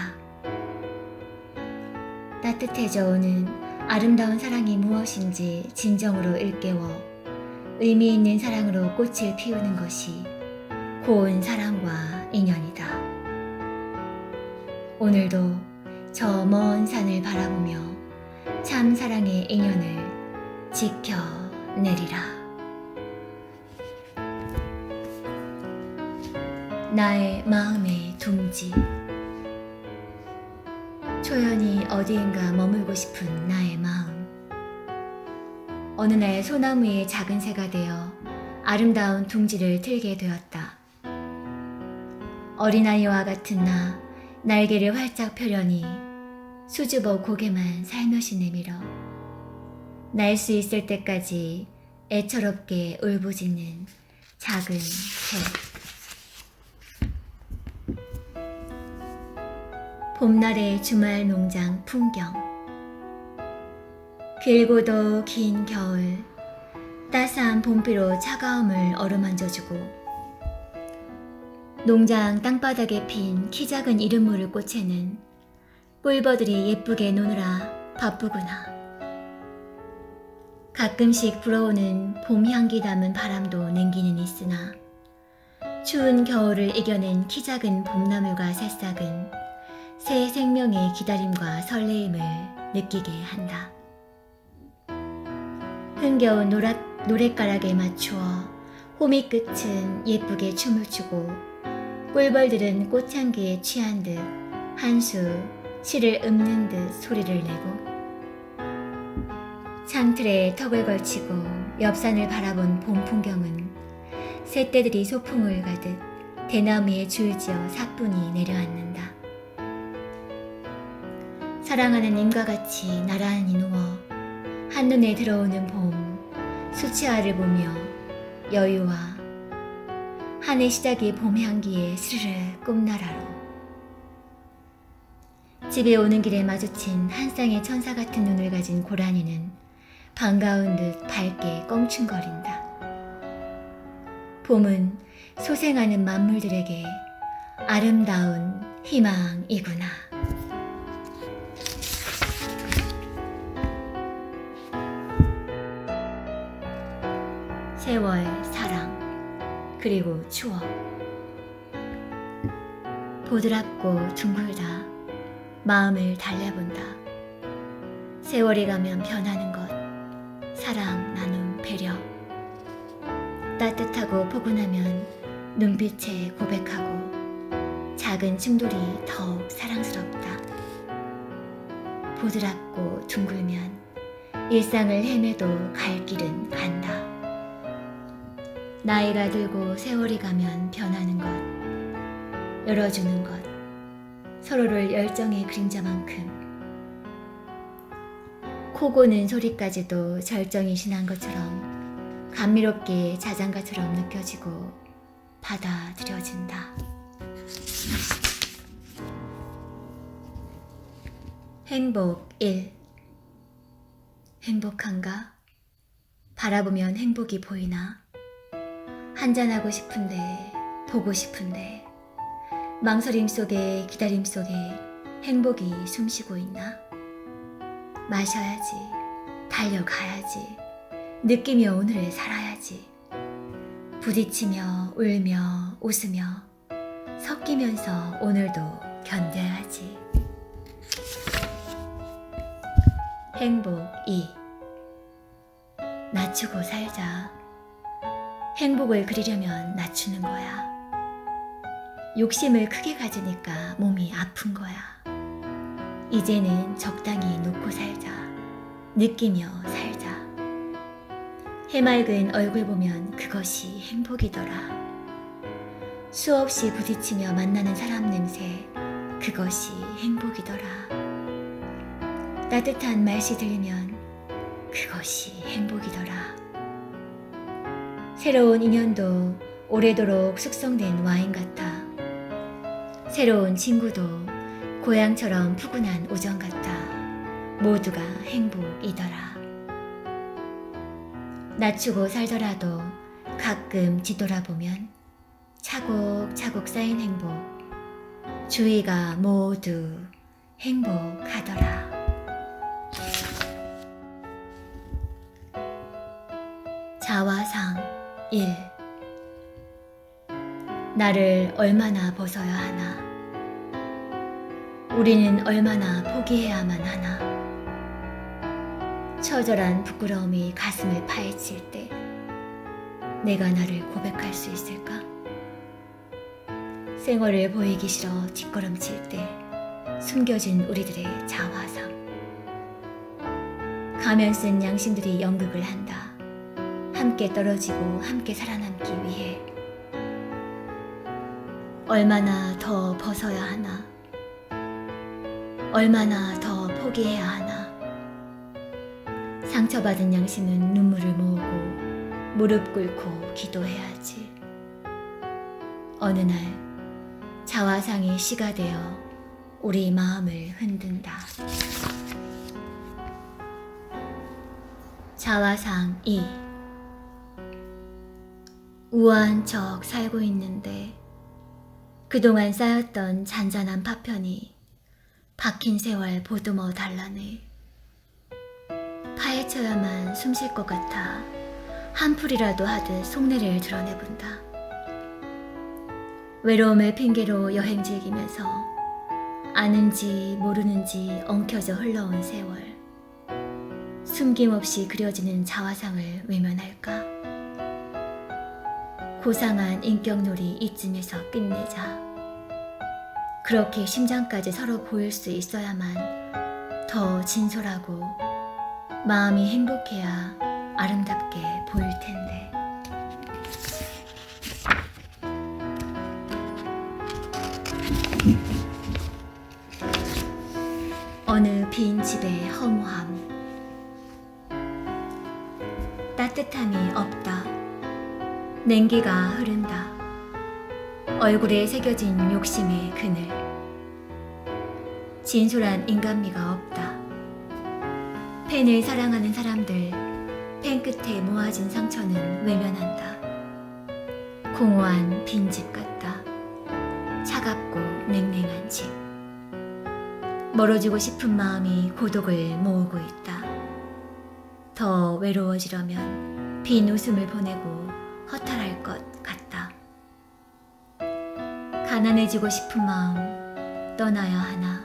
S1: 따뜻해져 오는 아름다운 사랑이 무엇인지 진정으로 일깨워 의미 있는 사랑으로 꽃을 피우는 것이 고운 사랑과 인연이다. 오늘도 저 먼 산을 바라보며 참 사랑의 인연을 지켜내리라. 나의 마음의 둥지. 초연히 어디인가 머물고 싶은 나의 마음. 어느 날 소나무의 작은 새가 되어 아름다운 둥지를 틀게 되었다. 어린아이와 같은 나 날개를 활짝 펴려니 수줍어 고개만 살며시 내밀어 날 수 있을 때까지 애처롭게 울부짖는 작은 새. 봄날의 주말 농장 풍경. 길고도 긴 겨울, 따스한 봄비로 차가움을 어루만져주고 농장 땅바닥에 핀 키 작은 이른모를 꽃에는 꿀벌들이 예쁘게 노느라 바쁘구나. 가끔씩 불어오는 봄 향기 담은 바람도 냉기는 있으나 추운 겨울을 이겨낸 키 작은 봄나물과 새싹은 새 생명의 기다림과 설레임을 느끼게 한다. 흥겨운 노랫가락에 맞추어 호미 끝은 예쁘게 춤을 추고 꿀벌들은 꽃향기에 취한 듯 한 수 실을 읊는 듯 소리를 내고 창틀에 턱을 걸치고 옆산을 바라본 봄 풍경은 새떼들이 소풍을 가듯 대나무에 줄지어 사뿐히 내려앉는다. 사랑하는 님과 같이 나란히 누워 한눈에 들어오는 봄 수채화를 보며 여유와 한 해 시작이 봄 향기에 스르르 꿈나라로 집에 오는 길에 마주친 한 쌍의 천사 같은 눈을 가진 고라니는 반가운 듯 밝게 껑충거린다. 봄은 소생하는 만물들에게 아름다운 희망이구나. 세월, 사랑, 그리고 추억. 보드랍고 둥글다 마음을 달래본다. 세월이 가면 변하는 것, 사랑, 나눔, 배려. 따뜻하고 포근하면 눈빛에 고백하고 작은 충돌이 더욱 사랑스럽다. 보드랍고 둥글면 일상을 헤매도 갈 길은 간다. 나이가 들고 세월이 가면 변하는 것, 열어주는 것, 서로를 열정의 그림자만큼 코 고는 소리까지도 절정이 지난 것처럼 감미롭게 자장가처럼 느껴지고 받아들여진다. 행복 1. 행복한가? 바라보면 행복이 보이나? 한잔하고 싶은데, 보고 싶은데, 망설임 속에, 기다림 속에 행복이 숨쉬고 있나? 마셔야지, 달려가야지, 느끼며 오늘을 살아야지. 부딪히며 울며 웃으며 섞이면서 오늘도 견뎌야지. 행복 2. 낮추고 살자. 행복을 그리려면 낮추는 거야. 욕심을 크게 가지니까 몸이 아픈 거야. 이제는 적당히 놓고 살자. 느끼며 살자. 해맑은 얼굴 보면 그것이 행복이더라. 수없이 부딪히며 만나는 사람 냄새, 그것이 행복이더라. 따뜻한 말씨 들리면 그것이 행복이더라. 새로운 인연도 오래도록 숙성된 와인 같아. 새로운 친구도 고향처럼 푸근한 우정 같아. 모두가 행복이더라. 낮추고 살더라도 가끔 뒤돌아보면 차곡차곡 쌓인 행복, 주위가 모두 행복하더라. 자화상 1. 나를 얼마나 벗어야 하나? 우리는 얼마나 포기해야만 하나? 처절한 부끄러움이 가슴을 파헤칠 때 내가 나를 고백할 수 있을까? 생얼을 보이기 싫어 뒷걸음칠 때 숨겨진 우리들의 자화상. 가면 쓴 양심들이 연극을 한다. 함께 떨어지고 함께 살아남기 위해. 얼마나 더 벗어야 하나? 얼마나 더 포기해야 하나? 상처받은 양심은 눈물을 모으고 무릎 꿇고 기도해야지. 어느 날 자화상이 시가 되어 우리 마음을 흔든다. 자화상 2. 우아한 척 살고 있는데 그동안 쌓였던 잔잔한 파편이 박힌 세월 보듬어 달라네. 파헤쳐야만 숨 쉴 것 같아 한풀이라도 하듯 속내를 드러내본다. 외로움을 핑계로 여행 즐기면서 아는지 모르는지 엉켜져 흘러온 세월. 숨김없이 그려지는 자화상을 외면할까? 고상한 인격놀이 이쯤에서 끝내자. 그렇게 심장까지 서로 보일 수 있어야만 더 진솔하고 마음이 행복해야 아름답게 보일 텐데. 어느 빈 집의 허무함. 따뜻함이 없다. 냉기가 흐른다. 얼굴에 새겨진 욕심의 그늘. 진솔한 인간미가 없다. 펜을 사랑하는 사람들, 펜 끝에 모아진 상처는 외면한다. 공허한 빈집 같다. 차갑고 냉랭한 집. 멀어지고 싶은 마음이 고독을 모으고 있다. 더 외로워지려면 빈 웃음을 보내고 허탈할 것 같다. 가난해지고 싶은 마음 떠나야 하나?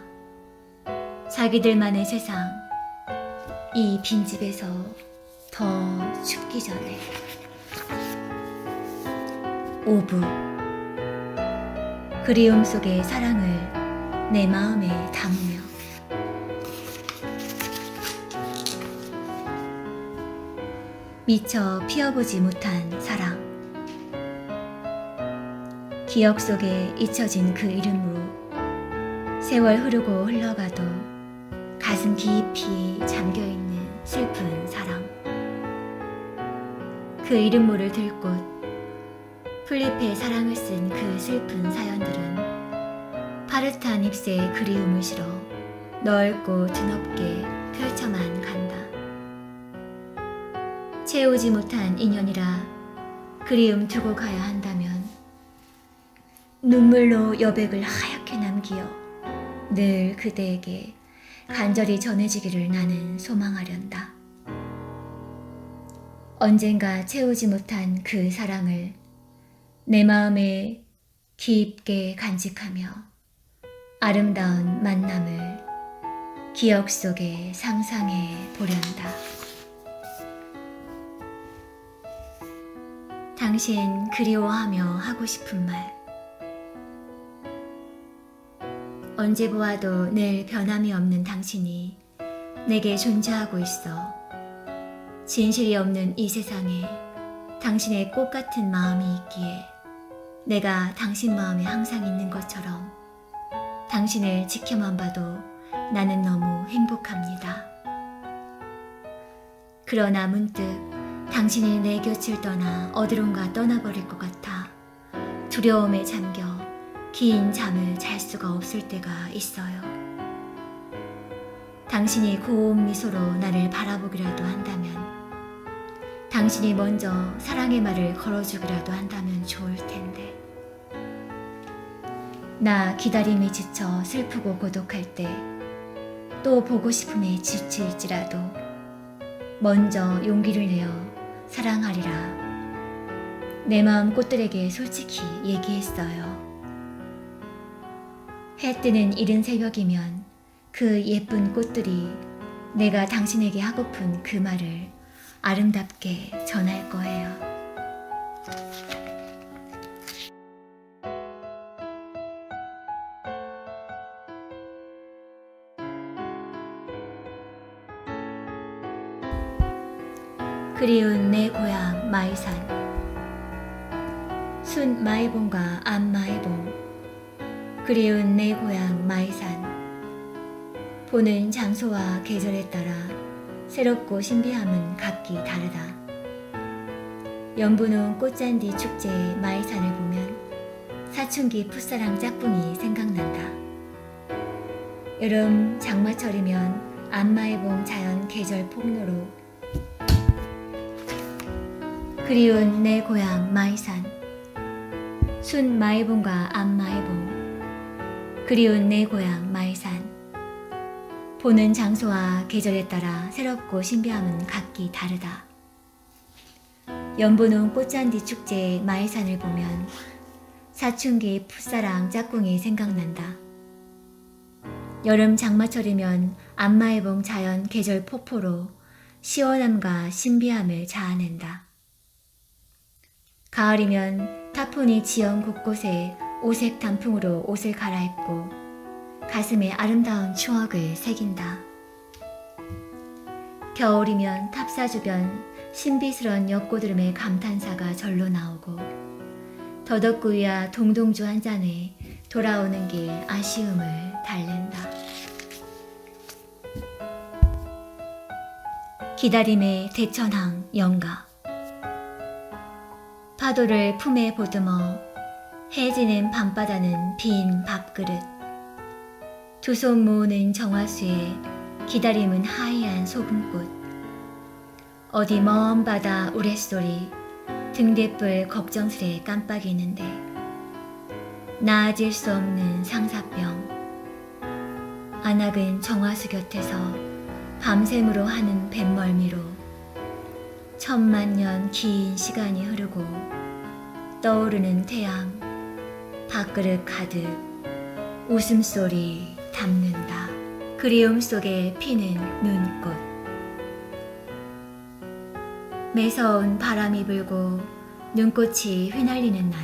S1: 자기들만의 세상, 이 빈집에서 더 춥기 전에. 5부. 그리움 속의 사랑을 내 마음에 담으며. 미처 피어보지 못한 사랑. 기억 속에 잊혀진 그 이름으로 세월 흐르고 흘러가도 가슴 깊이 잠겨있는 슬픈 사랑. 그 이름 모를 들꽃, 플립의 사랑을 쓴 그 슬픈 사연들은 파릇한 잎새에 그리움을 실어 넓고 드높게 펼쳐만 간다. 채우지 못한 인연이라 그리움 두고 가야 한다면 눈물로 여백을 하얗게 남기어 늘 그대에게 간절히 전해지기를 나는 소망하련다. 언젠가 채우지 못한 그 사랑을 내 마음에 깊게 간직하며 아름다운 만남을 기억 속에 상상해 보련다. 당신 그리워하며 하고 싶은 말. 언제 보아도 늘 변함이 없는 당신이 내게 존재하고 있어. 진실이 없는 이 세상에 당신의 꽃 같은 마음이 있기에 내가 당신 마음에 항상 있는 것처럼 당신을 지켜만 봐도 나는 너무 행복합니다. 그러나 문득 당신이 내 곁을 떠나 어디론가 떠나버릴 것 같아 두려움에 잠겨 긴 잠을 잘 수가 없을 때가 있어요. 당신이 고운 미소로 나를 바라보기라도 한다면, 당신이 먼저 사랑의 말을 걸어주기라도 한다면 좋을 텐데. 나 기다림이 지쳐 슬프고 고독할 때, 또 보고 싶음에 지칠지라도 먼저 용기를 내어 사랑하리라. 내 마음 꽃들에게 솔직히 얘기했어요. 해 뜨는 이른 새벽이면 그 예쁜 꽃들이 내가 당신에게 하고픈 그 말을 아름답게 전할 거예요. 그리운 내 고향 마이산. 순 마이봉과 암 마이봉. 그리운 내 고향 마이산. 보는 장소와 계절에 따라 새롭고 신비함은 각기 다르다. 연분홍 꽃잔디 축제의 마이산을 보면 사춘기 풋사랑 짝꿍이 생각난다. 여름 장마철이면 안마의봉 자연 계절 폭로로 그리운 내 고향 마이산. 순 마이봉과 안마의봉. 그리운 내 고향 마이산. 보는 장소와 계절에 따라 새롭고 신비함은 각기 다르다. 연분홍 꽃잔디 축제의 마이산을 보면 사춘기 풋사랑 짝꿍이 생각난다. 여름 장마철이면 안마의봉 자연 계절 폭포로 시원함과 신비함을 자아낸다. 가을이면 타프니 지형 곳곳에 오색 단풍으로 옷을 갈아입고 가슴에 아름다운 추억을 새긴다. 겨울이면 탑사 주변 신비스런 엿고드름의 감탄사가 절로 나오고 더덕구이와 동동주 한 잔에 돌아오는 길 아쉬움을 달랜다. 기다림의 대천항 영가. 파도를 품에 보듬어 해지는 밤바다는 빈 밥그릇. 두 손 모으는 정화수에 기다림은 하얀 소금꽃. 어디 먼 바다 우레소리 등대불 걱정스레 깜빡이는데 나아질 수 없는 상사병. 안악은 정화수 곁에서 밤샘으로 하는 뱃멀미로 천만년 긴 시간이 흐르고 떠오르는 태양 밥그릇 가득 웃음소리 담는다. 그리움 속에 피는 눈꽃. 매서운 바람이 불고 눈꽃이 휘날리는 날,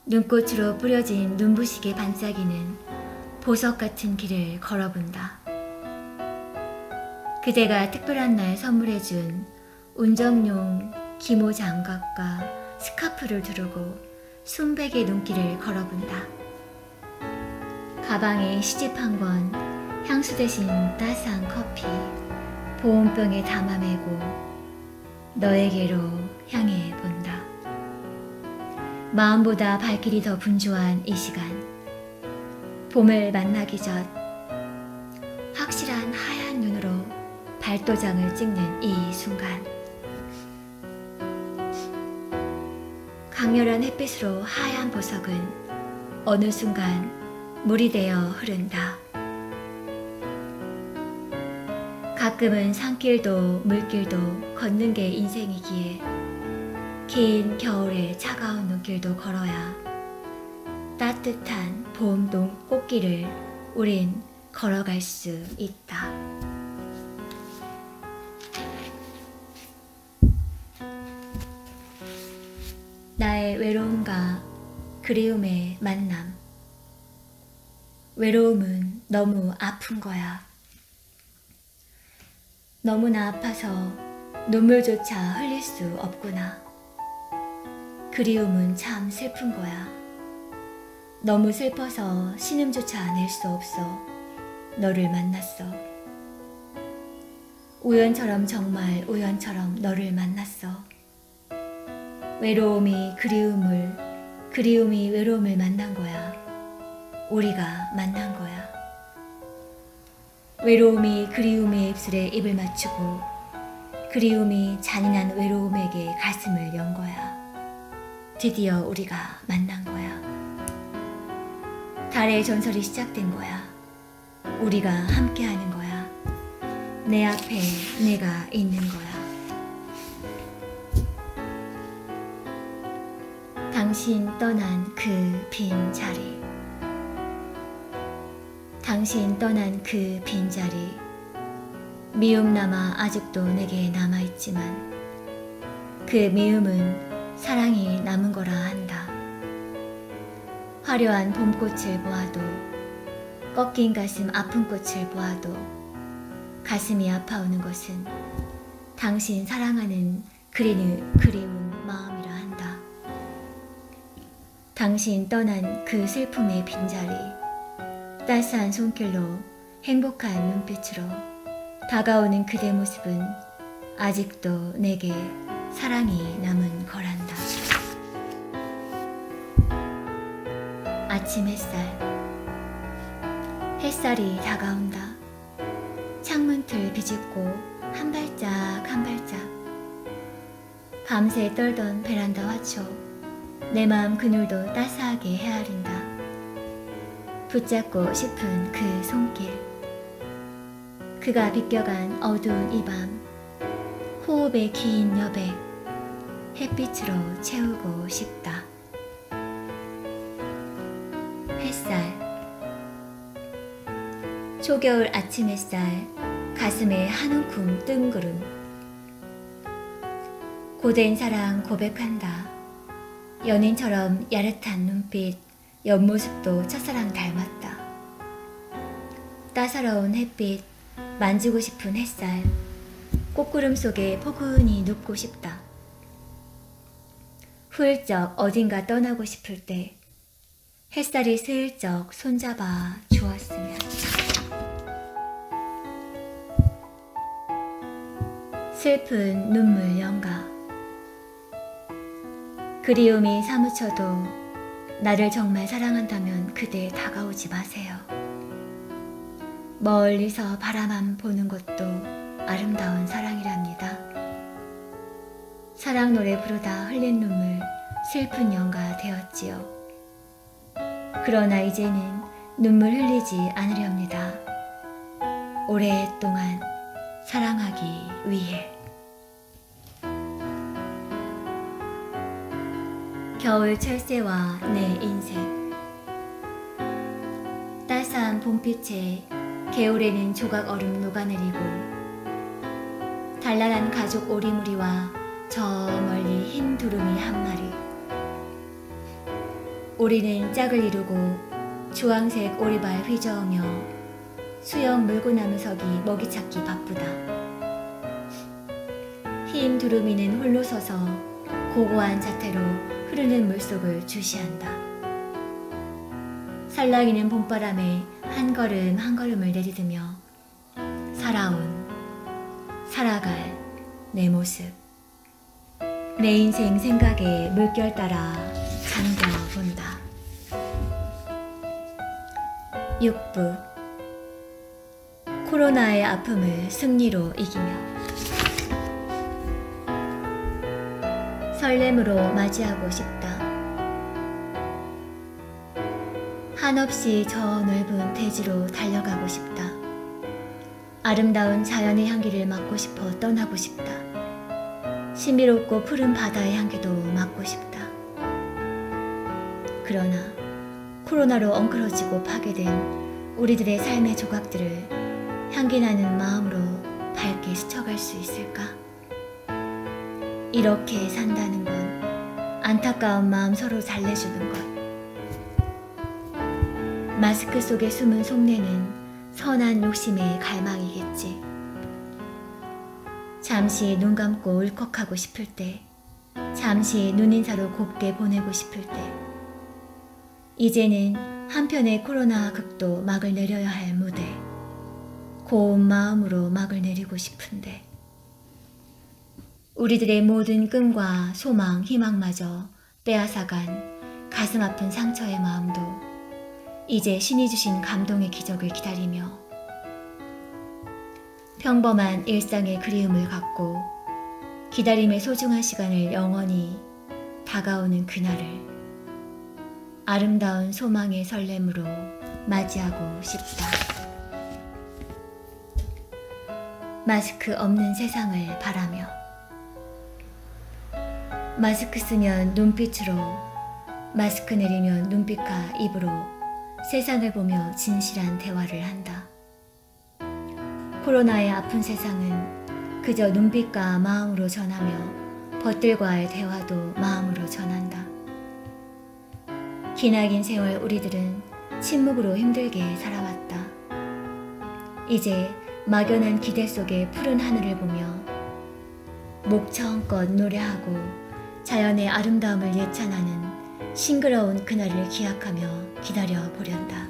S1: 눈꽃으로 뿌려진 눈부시게 반짝이는 보석 같은 길을 걸어본다. 그대가 특별한 날 선물해준 운정용 기모 장갑과 스카프를 두르고 순백의 눈길을 걸어본다. 가방에 시집 한 권, 향수 대신 따스한 커피, 보온병에 담아 메고 너에게로 향해 본다. 마음보다 발길이 더 분주한 이 시간, 봄을 만나기 전 확실한 하얀 눈으로 발도장을 찍는 이 순간, 강렬한 햇빛으로 하얀 보석은 어느 순간 물이 되어 흐른다. 가끔은 산길도 물길도 걷는 게 인생이기에 긴 겨울의 차가운 눈길도 걸어야 따뜻한 봄동 꽃길을 우린 걸어갈 수 있다. 나의 외로움과 그리움의 만남. 외로움은 너무 아픈 거야. 너무나 아파서 눈물조차 흘릴 수 없구나. 그리움은 참 슬픈 거야. 너무 슬퍼서 신음조차 낼 수 없어 너를 만났어. 우연처럼, 정말 우연처럼 너를 만났어. 외로움이 그리움을, 그리움이 외로움을 만난 거야. 우리가 만난 거야. 외로움이 그리움의 입술에 입을 맞추고 그리움이 잔인한 외로움에게 가슴을 연 거야. 드디어 우리가 만난 거야. 달의 전설이 시작된 거야. 우리가 함께하는 거야. 내 앞에 내가 있는 거야. 당신 떠난 그 빈자리. 당신 떠난 그 빈자리. 미움 남아 아직도 내게 남아있지만 그 미움은 사랑이 남은 거라 한다. 화려한 봄꽃을 보아도, 꺾인 가슴 아픈 꽃을 보아도 가슴이 아파오는 것은 당신 사랑하는 그리운 마음이라 한다. 당신 떠난 그 슬픔의 빈자리, 따스한 손길로 행복한 눈빛으로 다가오는 그대 모습은 아직도 내게 사랑이 남은 거란다. 아침 햇살이 다가온다. 창문틀 비집고 한 발짝 한 발짝 밤새 떨던 베란다 화초, 내 마음 그늘도 따스하게 헤아린다. 붙잡고 싶은 그 손길, 그가 비껴간 어두운 이 밤, 호흡의 긴 여백, 햇빛으로 채우고 싶다. 햇살, 초겨울 아침 햇살, 가슴에 한 움큼 뜬구름. 고된 사랑 고백한다. 연인처럼 야릇한 눈빛, 옆모습도 첫사랑 닮았다. 따사로운 햇빛, 만지고 싶은 햇살, 꽃구름 속에 포근히 눕고 싶다. 훌쩍 어딘가 떠나고 싶을 때 햇살이 슬쩍 손잡아 주었으면. 슬픈 눈물 연가. 그리움이 사무쳐도 나를 정말 사랑한다면 그대 다가오지 마세요. 멀리서 바라만 보는 것도 아름다운 사랑이랍니다. 사랑 노래 부르다 흘린 눈물, 슬픈 연가 되었지요. 그러나 이제는 눈물 흘리지 않으렵니다. 오랫동안 사랑하기 위해. 겨울 철새와 내 인생. 따스한 봄빛에 개울에는 조각 얼음 녹아내리고 단란한 가죽 오리무리와 저 멀리 흰 두루미 한 마리. 우리는 짝을 이루고 주황색 오리발 휘저으며 수영 물고나무서기 먹이 찾기 바쁘다. 흰 두루미는 홀로 서서 고고한 자태로 흐르는 물속을 주시한다. 살랑이는 봄바람에 한 걸음 한 걸음을 내디디며 살아온 살아갈 내 모습. 내 인생 생각에 물결 따라 잠겨본다. 6부. 코로나의 아픔을 승리로 이기며 설렘으로 맞이하고 싶다. 한없이 저 넓은 대지로 달려가고 싶다. 아름다운 자연의 향기를 맡고 싶어 떠나고 싶다. 신비롭고 푸른 바다의 향기도 맡고 싶다. 그러나 코로나로 엉클어지고 파괴된 우리들의 삶의 조각들을 향기나는 마음으로 밝게 스쳐갈 수 있을까? 이렇게 산다는 건 안타까운 마음 서로 달래주는 것. 마스크 속에 숨은 속내는 선한 욕심의 갈망이겠지. 잠시 눈 감고 울컥하고 싶을 때, 잠시 눈인사로 곱게 보내고 싶을 때, 이제는 한편의 코로나 극도 막을 내려야 할 무대, 고운 마음으로 막을 내리고 싶은데, 우리들의 모든 꿈과 소망, 희망마저 빼앗아간 가슴 아픈 상처의 마음도 이제 신이 주신 감동의 기적을 기다리며 평범한 일상의 그리움을 갖고 기다림의 소중한 시간을 영원히 다가오는 그날을 아름다운 소망의 설렘으로 맞이하고 싶다. 마스크 없는 세상을 바라며 마스크 쓰면 눈빛으로, 마스크 내리면 눈빛과 입으로 세상을 보며 진실한 대화를 한다. 코로나의 아픈 세상은 그저 눈빛과 마음으로 전하며 벗들과의 대화도 마음으로 전한다. 기나긴 세월 우리들은 침묵으로 힘들게 살아왔다. 이제 막연한 기대 속에 푸른 하늘을 보며 목청껏 노래하고 자연의 아름다움을 예찬하는 싱그러운 그날을 기약하며 기다려 보련다.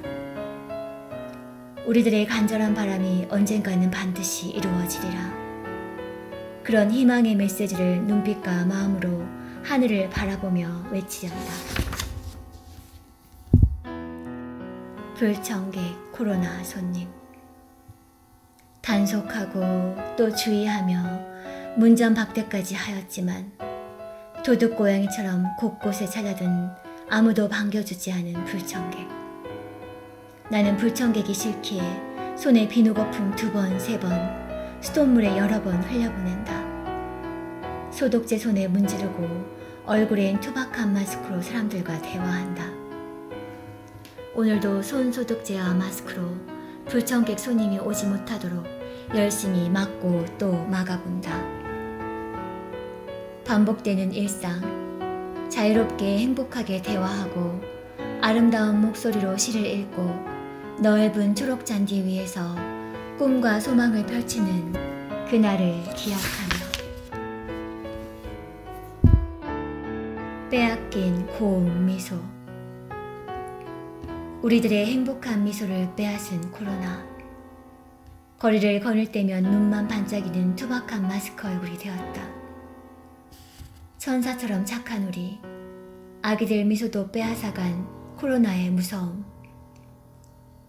S1: 우리들의 간절한 바람이 언젠가는 반드시 이루어지리라. 그런 희망의 메시지를 눈빛과 마음으로 하늘을 바라보며 외치련다. 불청객 코로나 손님. 단속하고 또 주의하며 문전박대까지 하였지만 도둑고양이처럼 곳곳에 찾아든 아무도 반겨주지 않은 불청객. 나는 불청객이 싫기에 손에 비누거품 2번, 3번, 수돗물에 여러 번 흘려보낸다. 소독제 손에 문지르고 얼굴엔 투박한 마스크로 사람들과 대화한다. 오늘도 손 소독제와 마스크로 불청객 손님이 오지 못하도록 열심히 막고 또 막아본다. 반복되는 일상, 자유롭게 행복하게 대화하고 아름다운 목소리로 시를 읽고 넓은 초록잔디 위에서 꿈과 소망을 펼치는 그날을 기억하며 빼앗긴 고운 미소. 우리들의 행복한 미소를 빼앗은 코로나. 거리를 거닐 때면 눈만 반짝이는 투박한 마스크 얼굴이 되었다. 천사처럼 착한 우리, 아기들 미소도 빼앗아간 코로나의 무서움.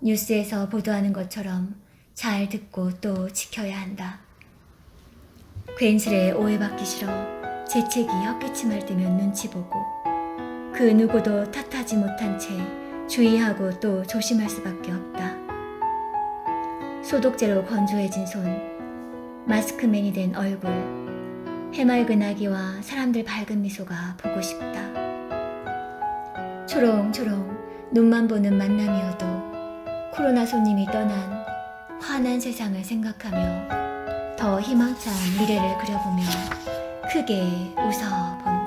S1: 뉴스에서 보도하는 것처럼 잘 듣고 또 지켜야 한다. 괜스레 오해받기 싫어 재채기 헛기침할 때면 눈치 보고 그 누구도 탓하지 못한 채 주의하고 또 조심할 수밖에 없다. 소독제로 건조해진 손, 마스크맨이 된 얼굴, 해맑은 아기와 사람들 밝은 미소가 보고 싶다. 초롱초롱 눈만 보는 만남이어도 코로나 손님이 떠난 환한 세상을 생각하며 더 희망찬 미래를 그려보며 크게 웃어본다.